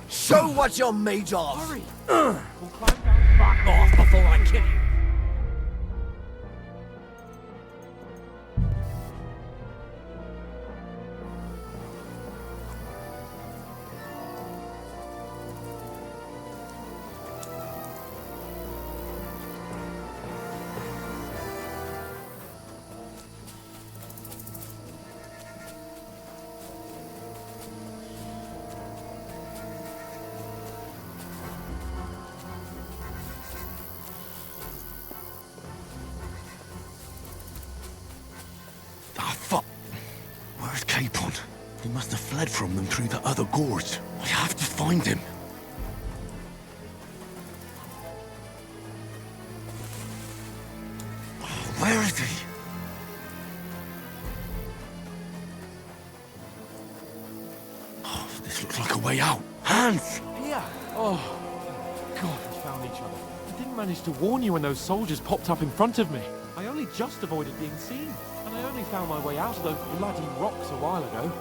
Speaker 12: Show what you're made of!
Speaker 3: Hurry! We'll climb down.
Speaker 12: Fuck off before I kill you!
Speaker 17: Ah, fuck. Where's Capon? He must have fled from them through the other gorge. I have to find him.
Speaker 1: bloody. Oh, this looks like a way out. Hands!
Speaker 3: Here! Oh, God, we found each other. I didn't manage to warn you when those soldiers popped up in front of me. I only just avoided being seen, and I only found my way out of those bloody rocks a while ago.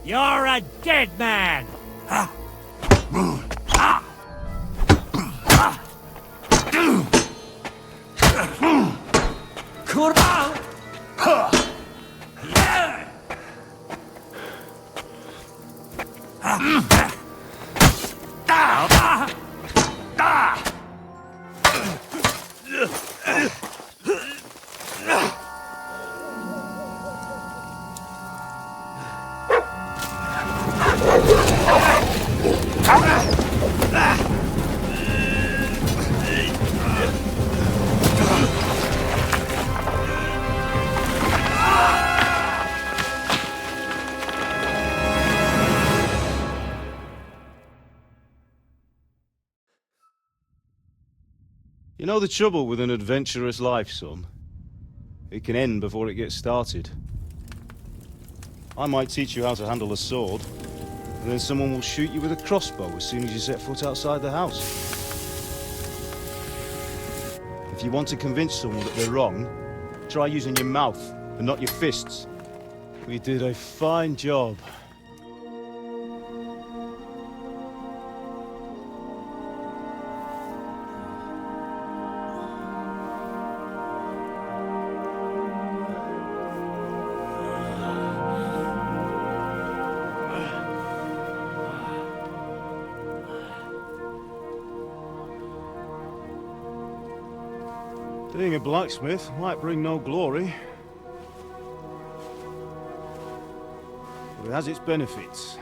Speaker 12: You're a dead man! Kurwa!
Speaker 6: You know the trouble with an adventurous life, son? It can end before it gets started. I might teach you how to handle a sword, and then someone will shoot you with a crossbow as soon as you set foot outside the house. If you want to convince someone that they're wrong, try using your mouth and not your fists. We did a fine job. Being a blacksmith might bring no glory, but it has its benefits.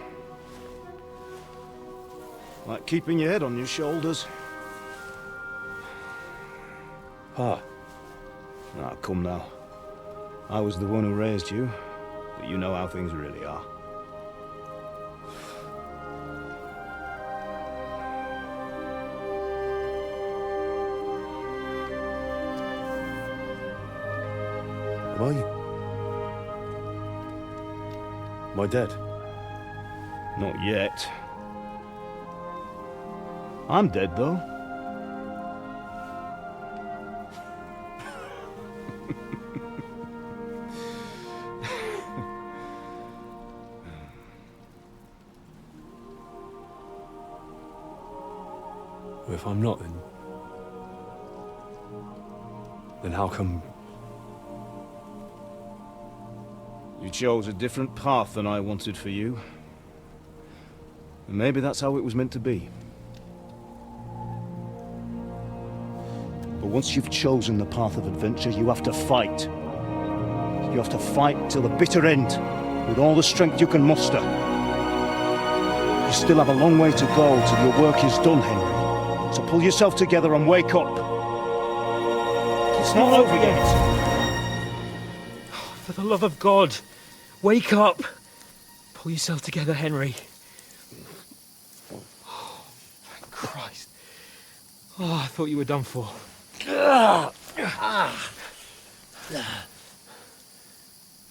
Speaker 6: Like keeping your head on your shoulders. Pa. Ah, come now. I was the one who raised you, but you know how things really are. Am I dead? Not yet. I'm dead, though.
Speaker 5: If I'm not, then how come...
Speaker 6: You chose a different path than I wanted for you. And maybe that's how it was meant to be. But once you've chosen the path of adventure, you have to fight. You have to fight till the bitter end, with all the strength you can muster. You still have a long way to go till your work is done, Henry. So pull yourself together and wake up. It's not over yet.
Speaker 3: For the love of God, wake up! Pull yourself together, Henry. Oh, thank Christ. Oh, I thought you were done for.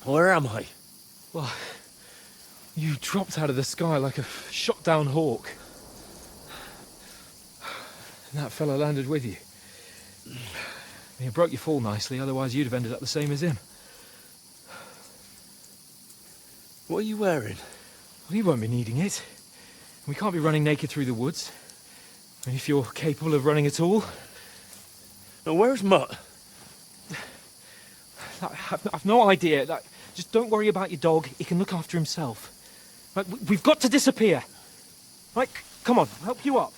Speaker 17: Where am I?
Speaker 3: Well, you dropped out of the sky like a shot-down hawk. And that fella landed with you. You broke your fall nicely, otherwise you'd have ended up the same as him.
Speaker 17: What are you wearing?
Speaker 3: Well, you won't be needing it. We can't be running naked through the woods. I mean, if you're capable of running at all.
Speaker 17: Now, where's Mutt?
Speaker 3: I've no idea. Just don't worry about your dog. He can look after himself. Right, we've got to disappear. Right, come on, I'll help you up.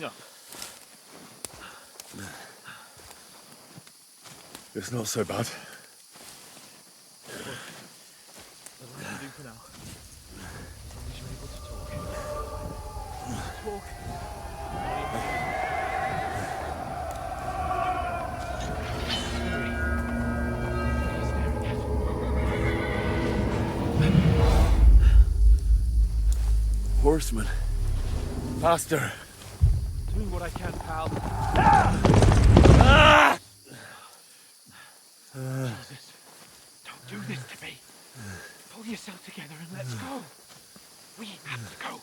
Speaker 4: Looking up.
Speaker 5: It's not so bad.
Speaker 4: That'll have to do for now. As long as you're able to talk. Talk.
Speaker 5: Horseman. Faster.
Speaker 4: Doing what I can, pal. Jesus, don't do this to me. Pull yourself together and let's go. We have to go.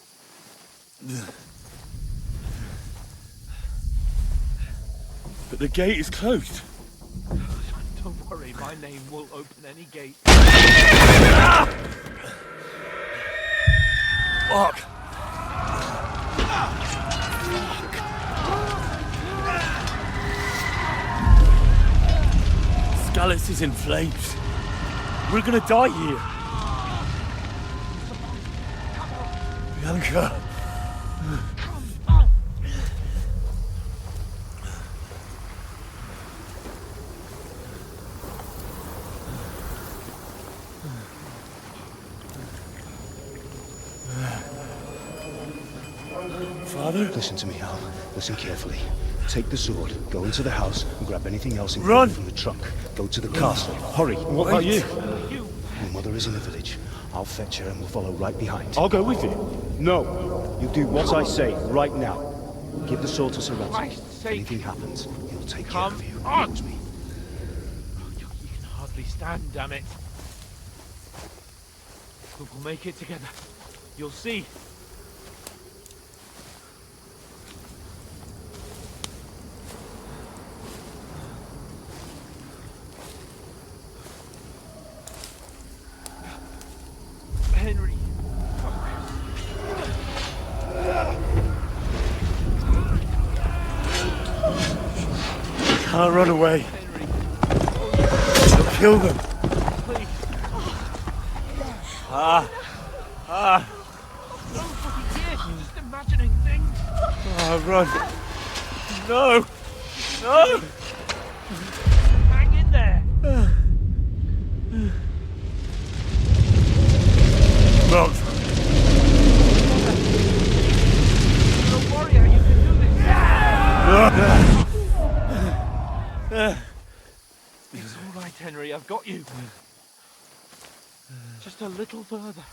Speaker 5: But the gate is closed.
Speaker 4: Don't worry, my name will open any gate.
Speaker 5: Fuck. Scallis is in flames. We're gonna die here. Bianca. Father?
Speaker 6: Listen to me, Hal. Listen carefully. Take the sword, go into the house, and grab anything else
Speaker 5: Run!
Speaker 6: from the trunk. Go to the castle. Hurry.
Speaker 5: What about you?
Speaker 6: Your mother is in the village. I'll fetch her and we'll follow right behind.
Speaker 5: I'll go with you.
Speaker 6: No. You do what I say right now. Give the sword to Sir Ralph.
Speaker 4: Christ's
Speaker 6: If
Speaker 4: sake.
Speaker 6: anything happens, he'll take
Speaker 4: Come
Speaker 6: care of you.
Speaker 4: on.
Speaker 6: Promise me.
Speaker 4: You can hardly stand, damn it. But we'll make it together. You'll see. Henry.
Speaker 5: Can't run away. They'll kill them.
Speaker 4: Please. No fucking years, you're just imagining things.
Speaker 5: Run. No. No.
Speaker 4: Hang in there.
Speaker 5: Mount.
Speaker 4: You're a warrior, you can do this. It's all right, Henry, I've got you. Just a little further.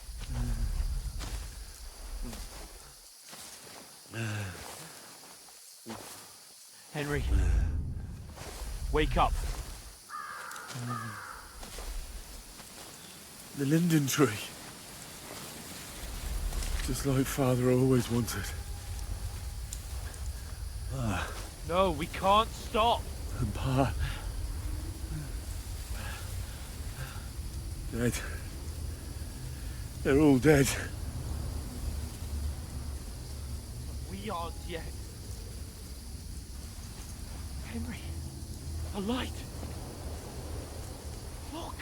Speaker 4: Henry, wake up.
Speaker 5: The linden tree. Just like Father always wanted.
Speaker 4: No, we can't stop.
Speaker 5: And Pa. Dead. They're all dead.
Speaker 4: We aren't yet. Henry, a light. Look,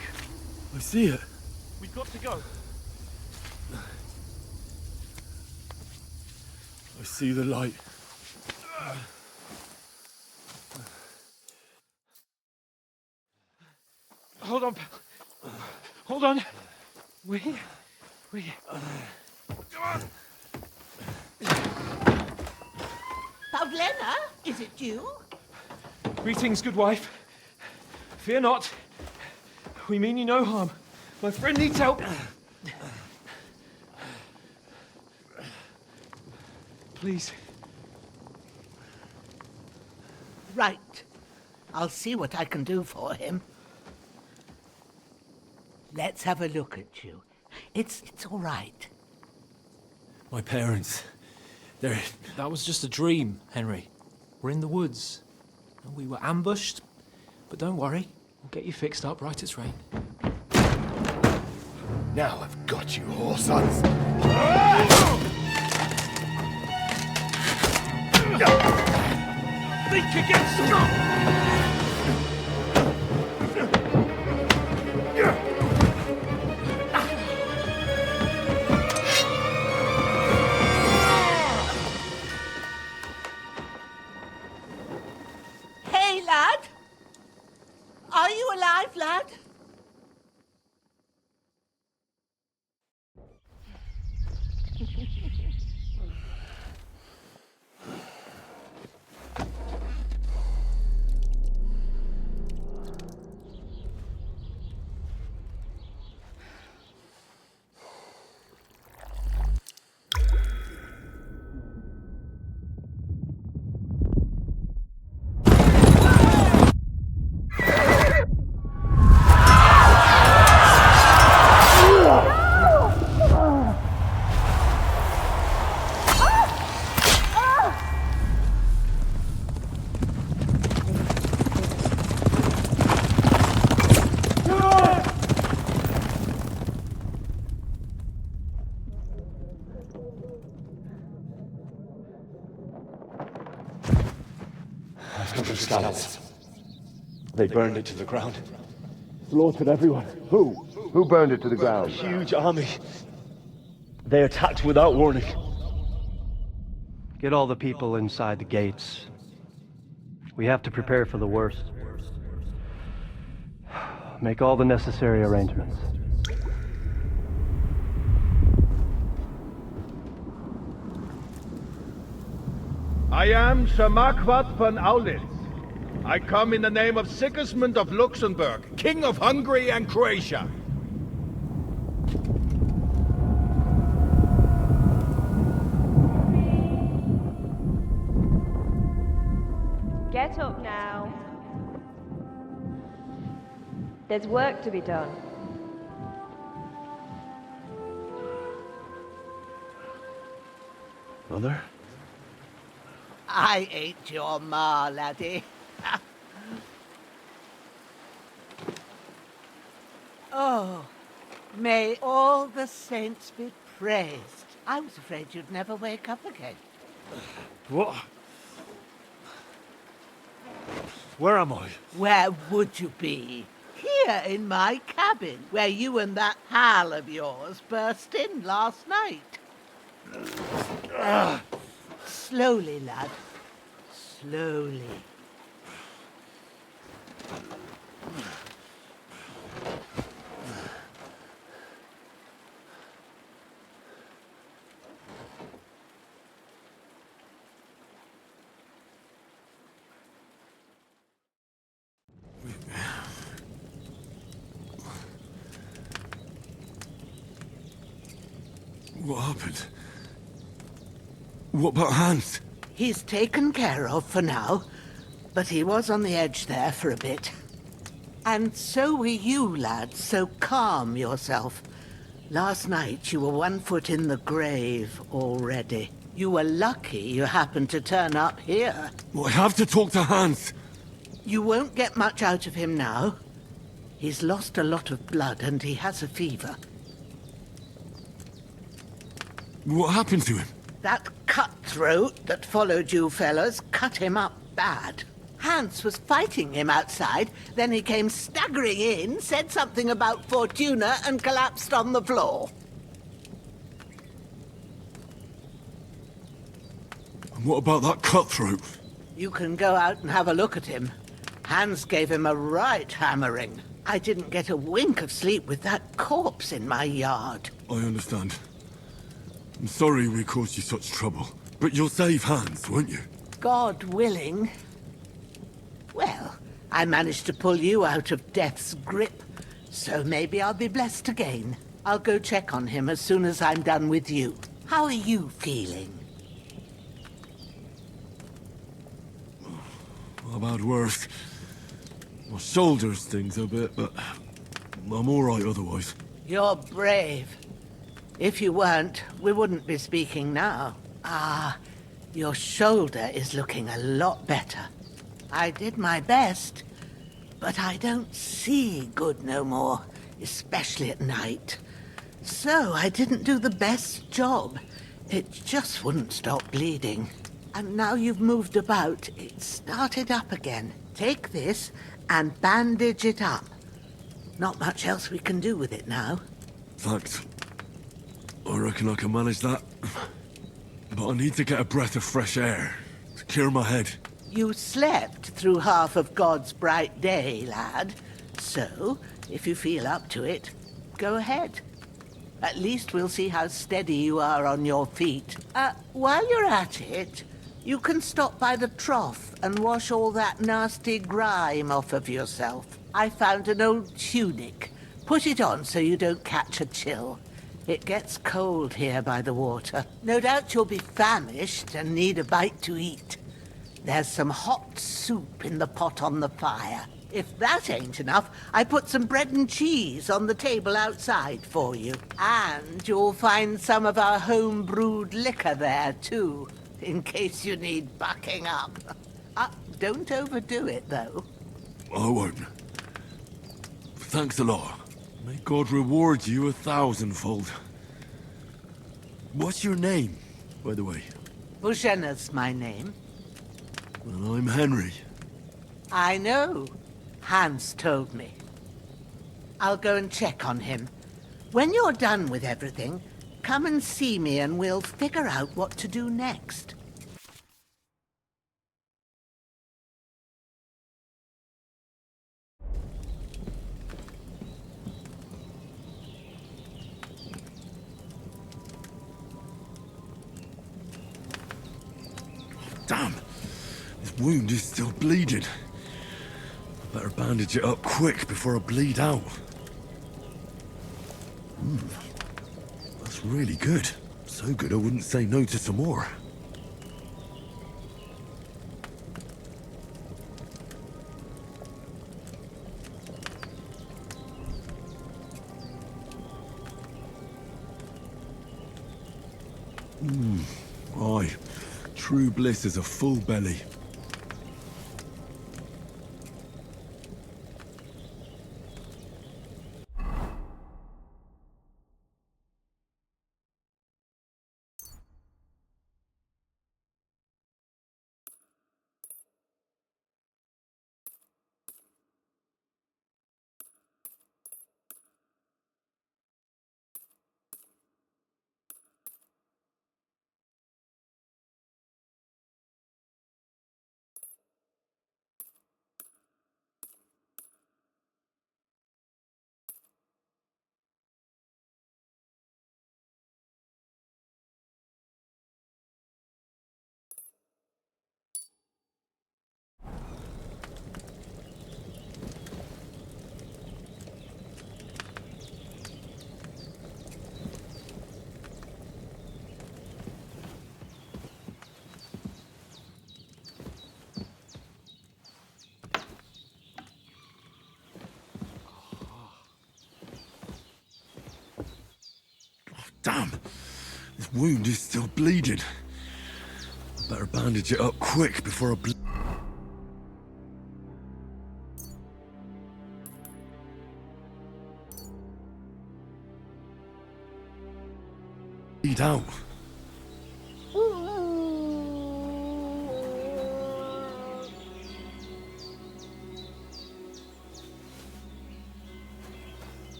Speaker 5: I see it.
Speaker 4: we've got to go.
Speaker 5: I see the light.
Speaker 4: Hold on. Hold on. We.
Speaker 18: Pavlena, is it you?
Speaker 4: Greetings, good wife. Fear not. We mean you no harm. My friend needs help. Please.
Speaker 18: Right. I'll see what I can do for him. Let's have a look at you. It's all right.
Speaker 5: My parents. They're...
Speaker 19: That was just a dream, Henry. We're in the woods. And we were ambushed. But don't worry. We'll get you fixed up right as rain.
Speaker 17: Now I've got you, whoresons.
Speaker 4: Think against
Speaker 18: lad?
Speaker 6: Scouts. They burned it to the ground. Slaughtered everyone. Who? Who burned it to the ground? A huge army. They attacked without warning.
Speaker 20: Get all the people inside the gates. We have to prepare for the worst. Make all the necessary arrangements.
Speaker 15: I am Sir Marquardt von Aulitz. I come in the name of Sigismund of Luxembourg, King of Hungary and Croatia.
Speaker 14: Get up now. There's work to be done.
Speaker 6: Mother?
Speaker 18: I ain't your ma, laddie. Oh, may all the saints be praised. I was afraid you'd never wake up again.
Speaker 6: What? Where am I?
Speaker 18: Where would you be? Here in my cabin, where you and that pal of yours burst in last night. Slowly, lad. Slowly.
Speaker 5: What happened? What about Hans?
Speaker 18: He's taken care of for now, but he was on the edge there for a bit. And so were you, lad, so calm yourself. Last night you were 1 foot in the grave already. You were lucky you happened to turn up here.
Speaker 5: Well, I have to talk to Hans.
Speaker 18: You won't get much out of him now. He's lost a lot of blood and he has a fever.
Speaker 5: What happened to him?
Speaker 18: That cutthroat that followed you fellas cut him up bad. Hans was fighting him outside, then he came staggering in, said something about Fortuna, and collapsed on the floor.
Speaker 5: And what about that cutthroat?
Speaker 18: You can go out and have a look at him. Hans gave him a right hammering. I didn't get a wink of sleep with that corpse in my yard.
Speaker 5: I understand. I'm sorry we caused you such trouble. But you'll save Hans, won't you?
Speaker 18: God willing. Well, I managed to pull you out of death's grip, so maybe I'll be blessed again. I'll go check on him as soon as I'm done with you. How are you feeling?
Speaker 5: I've had worse. My shoulder stings a bit, but I'm all right otherwise.
Speaker 18: You're brave. If you weren't, we wouldn't be speaking now. Ah, your shoulder is looking a lot better. I did my best, but I don't see good no more, especially at night. So I didn't do the best job. It just wouldn't stop bleeding. And now you've moved about, it started up again. Take this and bandage it up. Not much else we can do with it now.
Speaker 5: Thanks. I reckon I can manage that. But I need to get a breath of fresh air to clear my head.
Speaker 18: You slept through half of God's bright day, lad. So, if you feel up to it, go ahead. At least we'll see how steady you are on your feet. While you're at it, you can stop by the trough and wash all that nasty grime off of yourself. I found an old tunic. Put it on so you don't catch a chill. It gets cold here by the water. No doubt you'll be famished and need a bite to eat. There's some hot soup in the pot on the fire. If that ain't enough, I put some bread and cheese on the table outside for you. And you'll find some of our home-brewed liquor there, too, in case you need bucking up. Don't overdo it, though.
Speaker 5: I won't. Thanks a lot. May God reward you 1,000-fold. What's your name, by the way?
Speaker 18: Bushenna's my name.
Speaker 5: Well, I'm Henry.
Speaker 18: I know. Hans told me. I'll go and check on him. When you're done with everything, come and see me and we'll figure out what to do next.
Speaker 5: Damn! This wound is still bleeding. I better bandage it up quick before I bleed out. That's really good. So good I wouldn't say no to some more. Aye. True bliss is a full belly. Damn! This wound is still bleeding. I better bandage it up quick before I bleed out.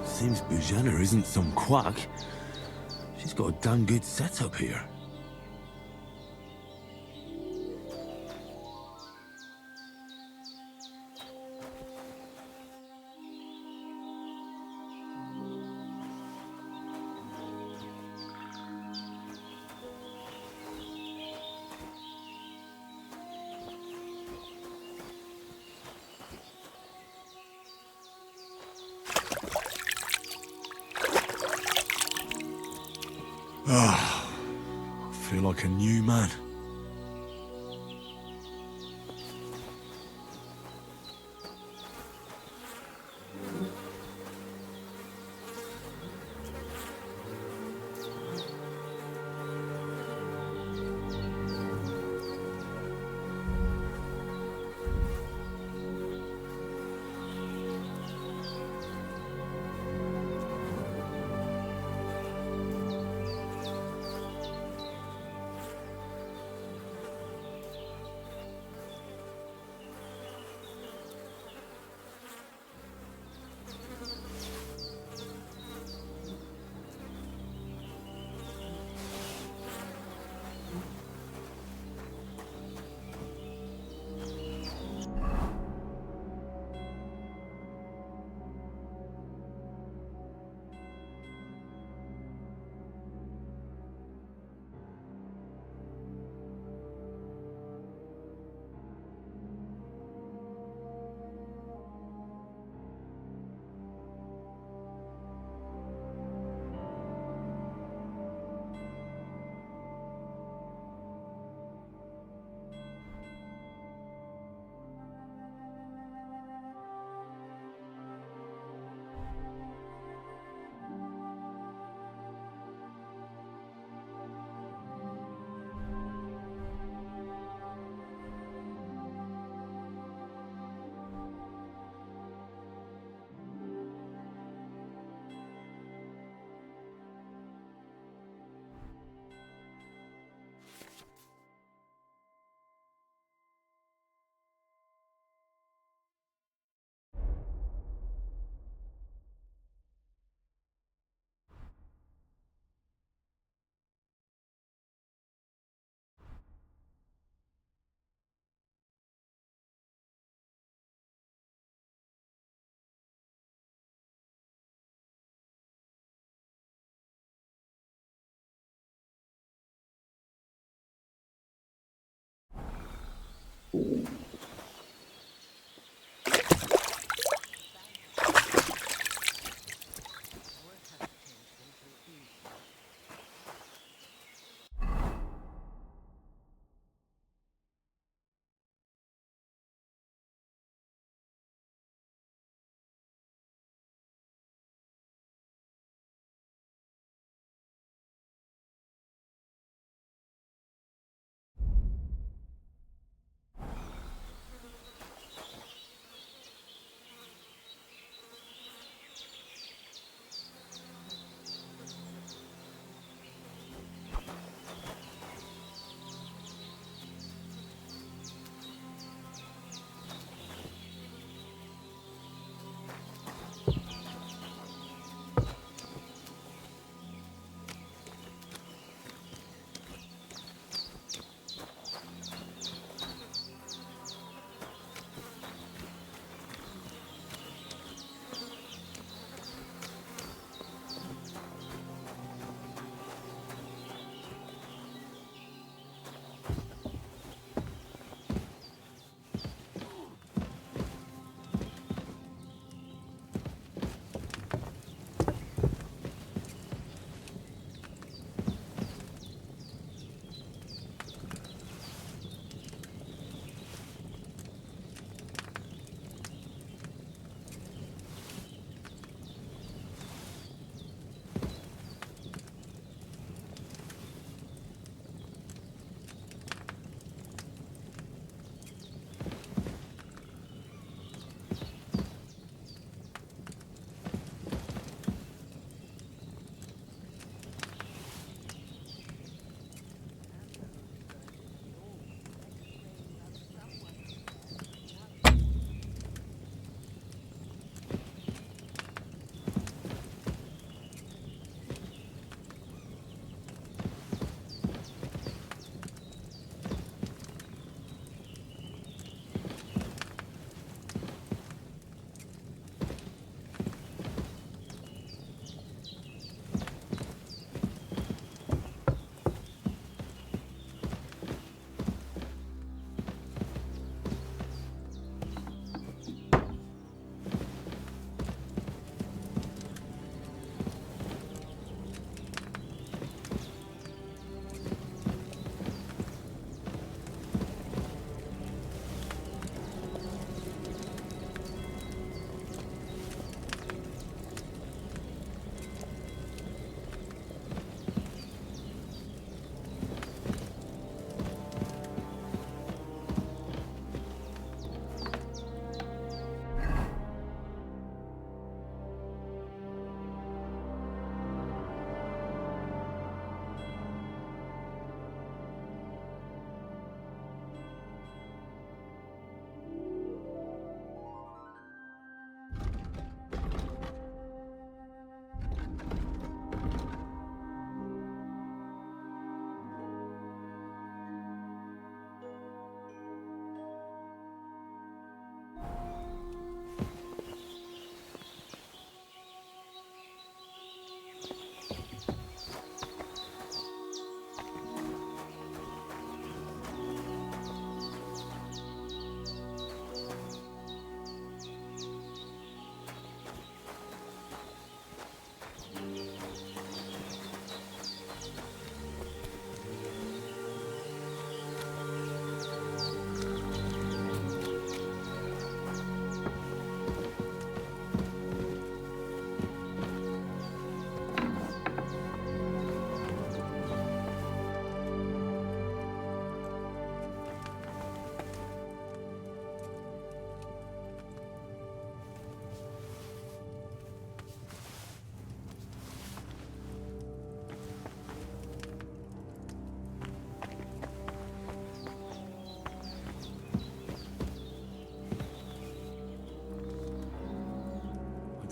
Speaker 5: Seems Bujanna isn't some quack. She's got a damn good setup here. I feel like a new man.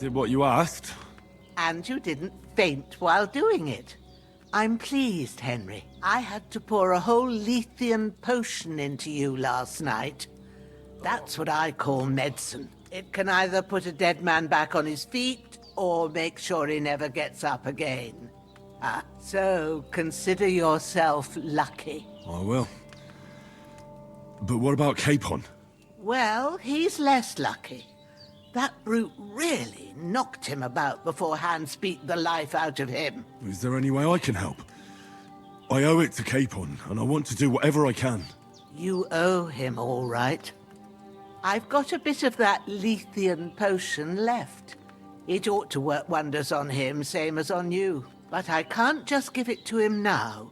Speaker 5: Did what you asked.
Speaker 18: And you didn't faint while doing it. I'm pleased, Henry. I had to pour a whole Lethean potion into you last night. That's what I call medicine. It can either put a dead man back on his feet, or make sure he never gets up again. So consider yourself lucky.
Speaker 5: I will. But what about Capon?
Speaker 18: Well, he's less lucky. That brute really knocked him about before Hans beat the life out of him.
Speaker 5: Is there any way I can help? I owe it to Capon, and I want to do whatever I can.
Speaker 18: You owe him, all right. I've got a bit of that Lethean potion left. It ought to work wonders on him, same as on you. But I can't just give it to him now.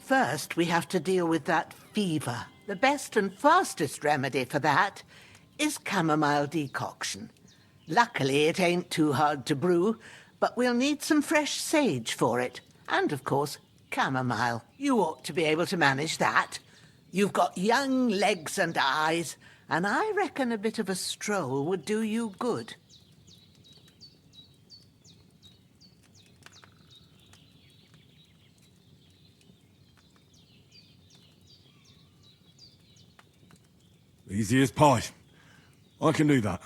Speaker 18: First, we have to deal with that fever. The best and fastest remedy for that is chamomile decoction. Luckily, it ain't too hard to brew, but we'll need some fresh sage for it. And, of course, chamomile. You ought to be able to manage that. You've got young legs and eyes, and I reckon a bit of a stroll would do you good.
Speaker 5: Easy as pie. I can do that.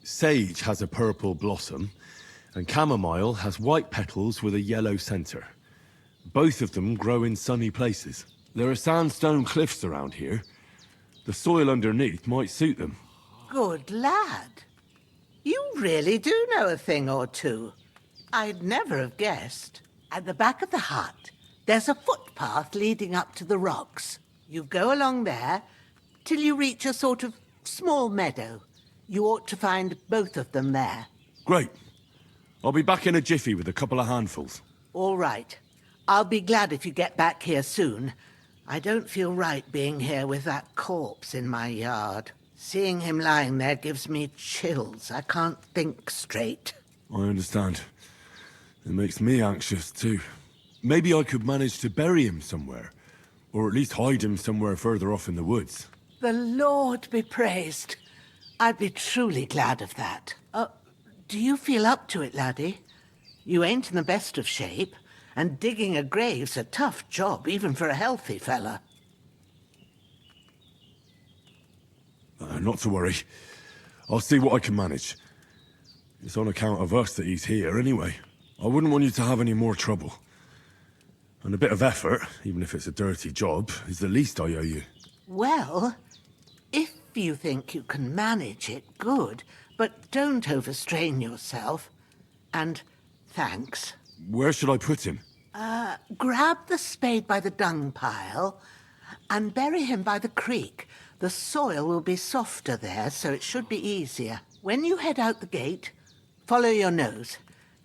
Speaker 5: Sage has a purple blossom, and chamomile has white petals with a yellow center. Both of them grow in sunny places. There are sandstone cliffs around here. The soil underneath might suit them.
Speaker 18: Good lad. You really do know a thing or two. I'd never have guessed. At the back of the hut, there's a footpath leading up to the rocks. You go along there till you reach a sort of small meadow. You ought to find both of them there.
Speaker 5: Great. I'll be back in a jiffy with a couple of handfuls.
Speaker 18: All right. I'll be glad if you get back here soon. I don't feel right being here with that corpse in my yard. Seeing him lying there gives me chills. I can't think straight.
Speaker 5: I understand. It makes me anxious too. Maybe I could manage to bury him somewhere. Or at least hide him somewhere further off in the woods.
Speaker 18: The Lord be praised. I'd be truly glad of that. Do you feel up to it, laddie? You ain't in the best of shape, and digging a grave's a tough job, even for a healthy fella.
Speaker 5: Not to worry. I'll see what I can manage. It's on account of us that he's here anyway. I wouldn't want you to have any more trouble. And a bit of effort, even if it's a dirty job, is the least I owe you.
Speaker 18: Well, if you think you can manage it, good, but don't overstrain yourself. And thanks.
Speaker 5: Where should I put him?
Speaker 18: Grab the spade by the dung pile and bury him by the creek. The soil will be softer there, so it should be easier. When you head out the gate, follow your nose.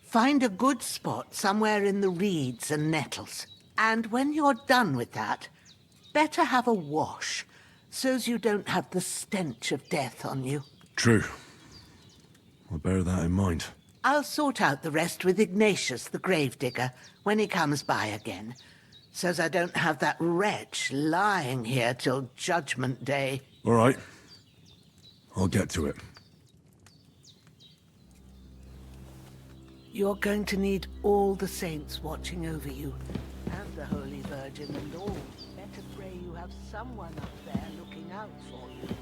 Speaker 18: Find a good spot somewhere in the reeds and nettles. And when you're done with that, better have a wash, so's you don't have the stench of death on you.
Speaker 5: True. I'll bear that in mind.
Speaker 18: I'll sort out the rest with Ignatius, the gravedigger, when he comes by again, so's I don't have that wretch lying here till Judgment Day.
Speaker 5: All right. I'll get to it.
Speaker 18: You're going to need all the saints watching over you, and the Holy Virgin and all. Better pray you have someone up there looking out for you.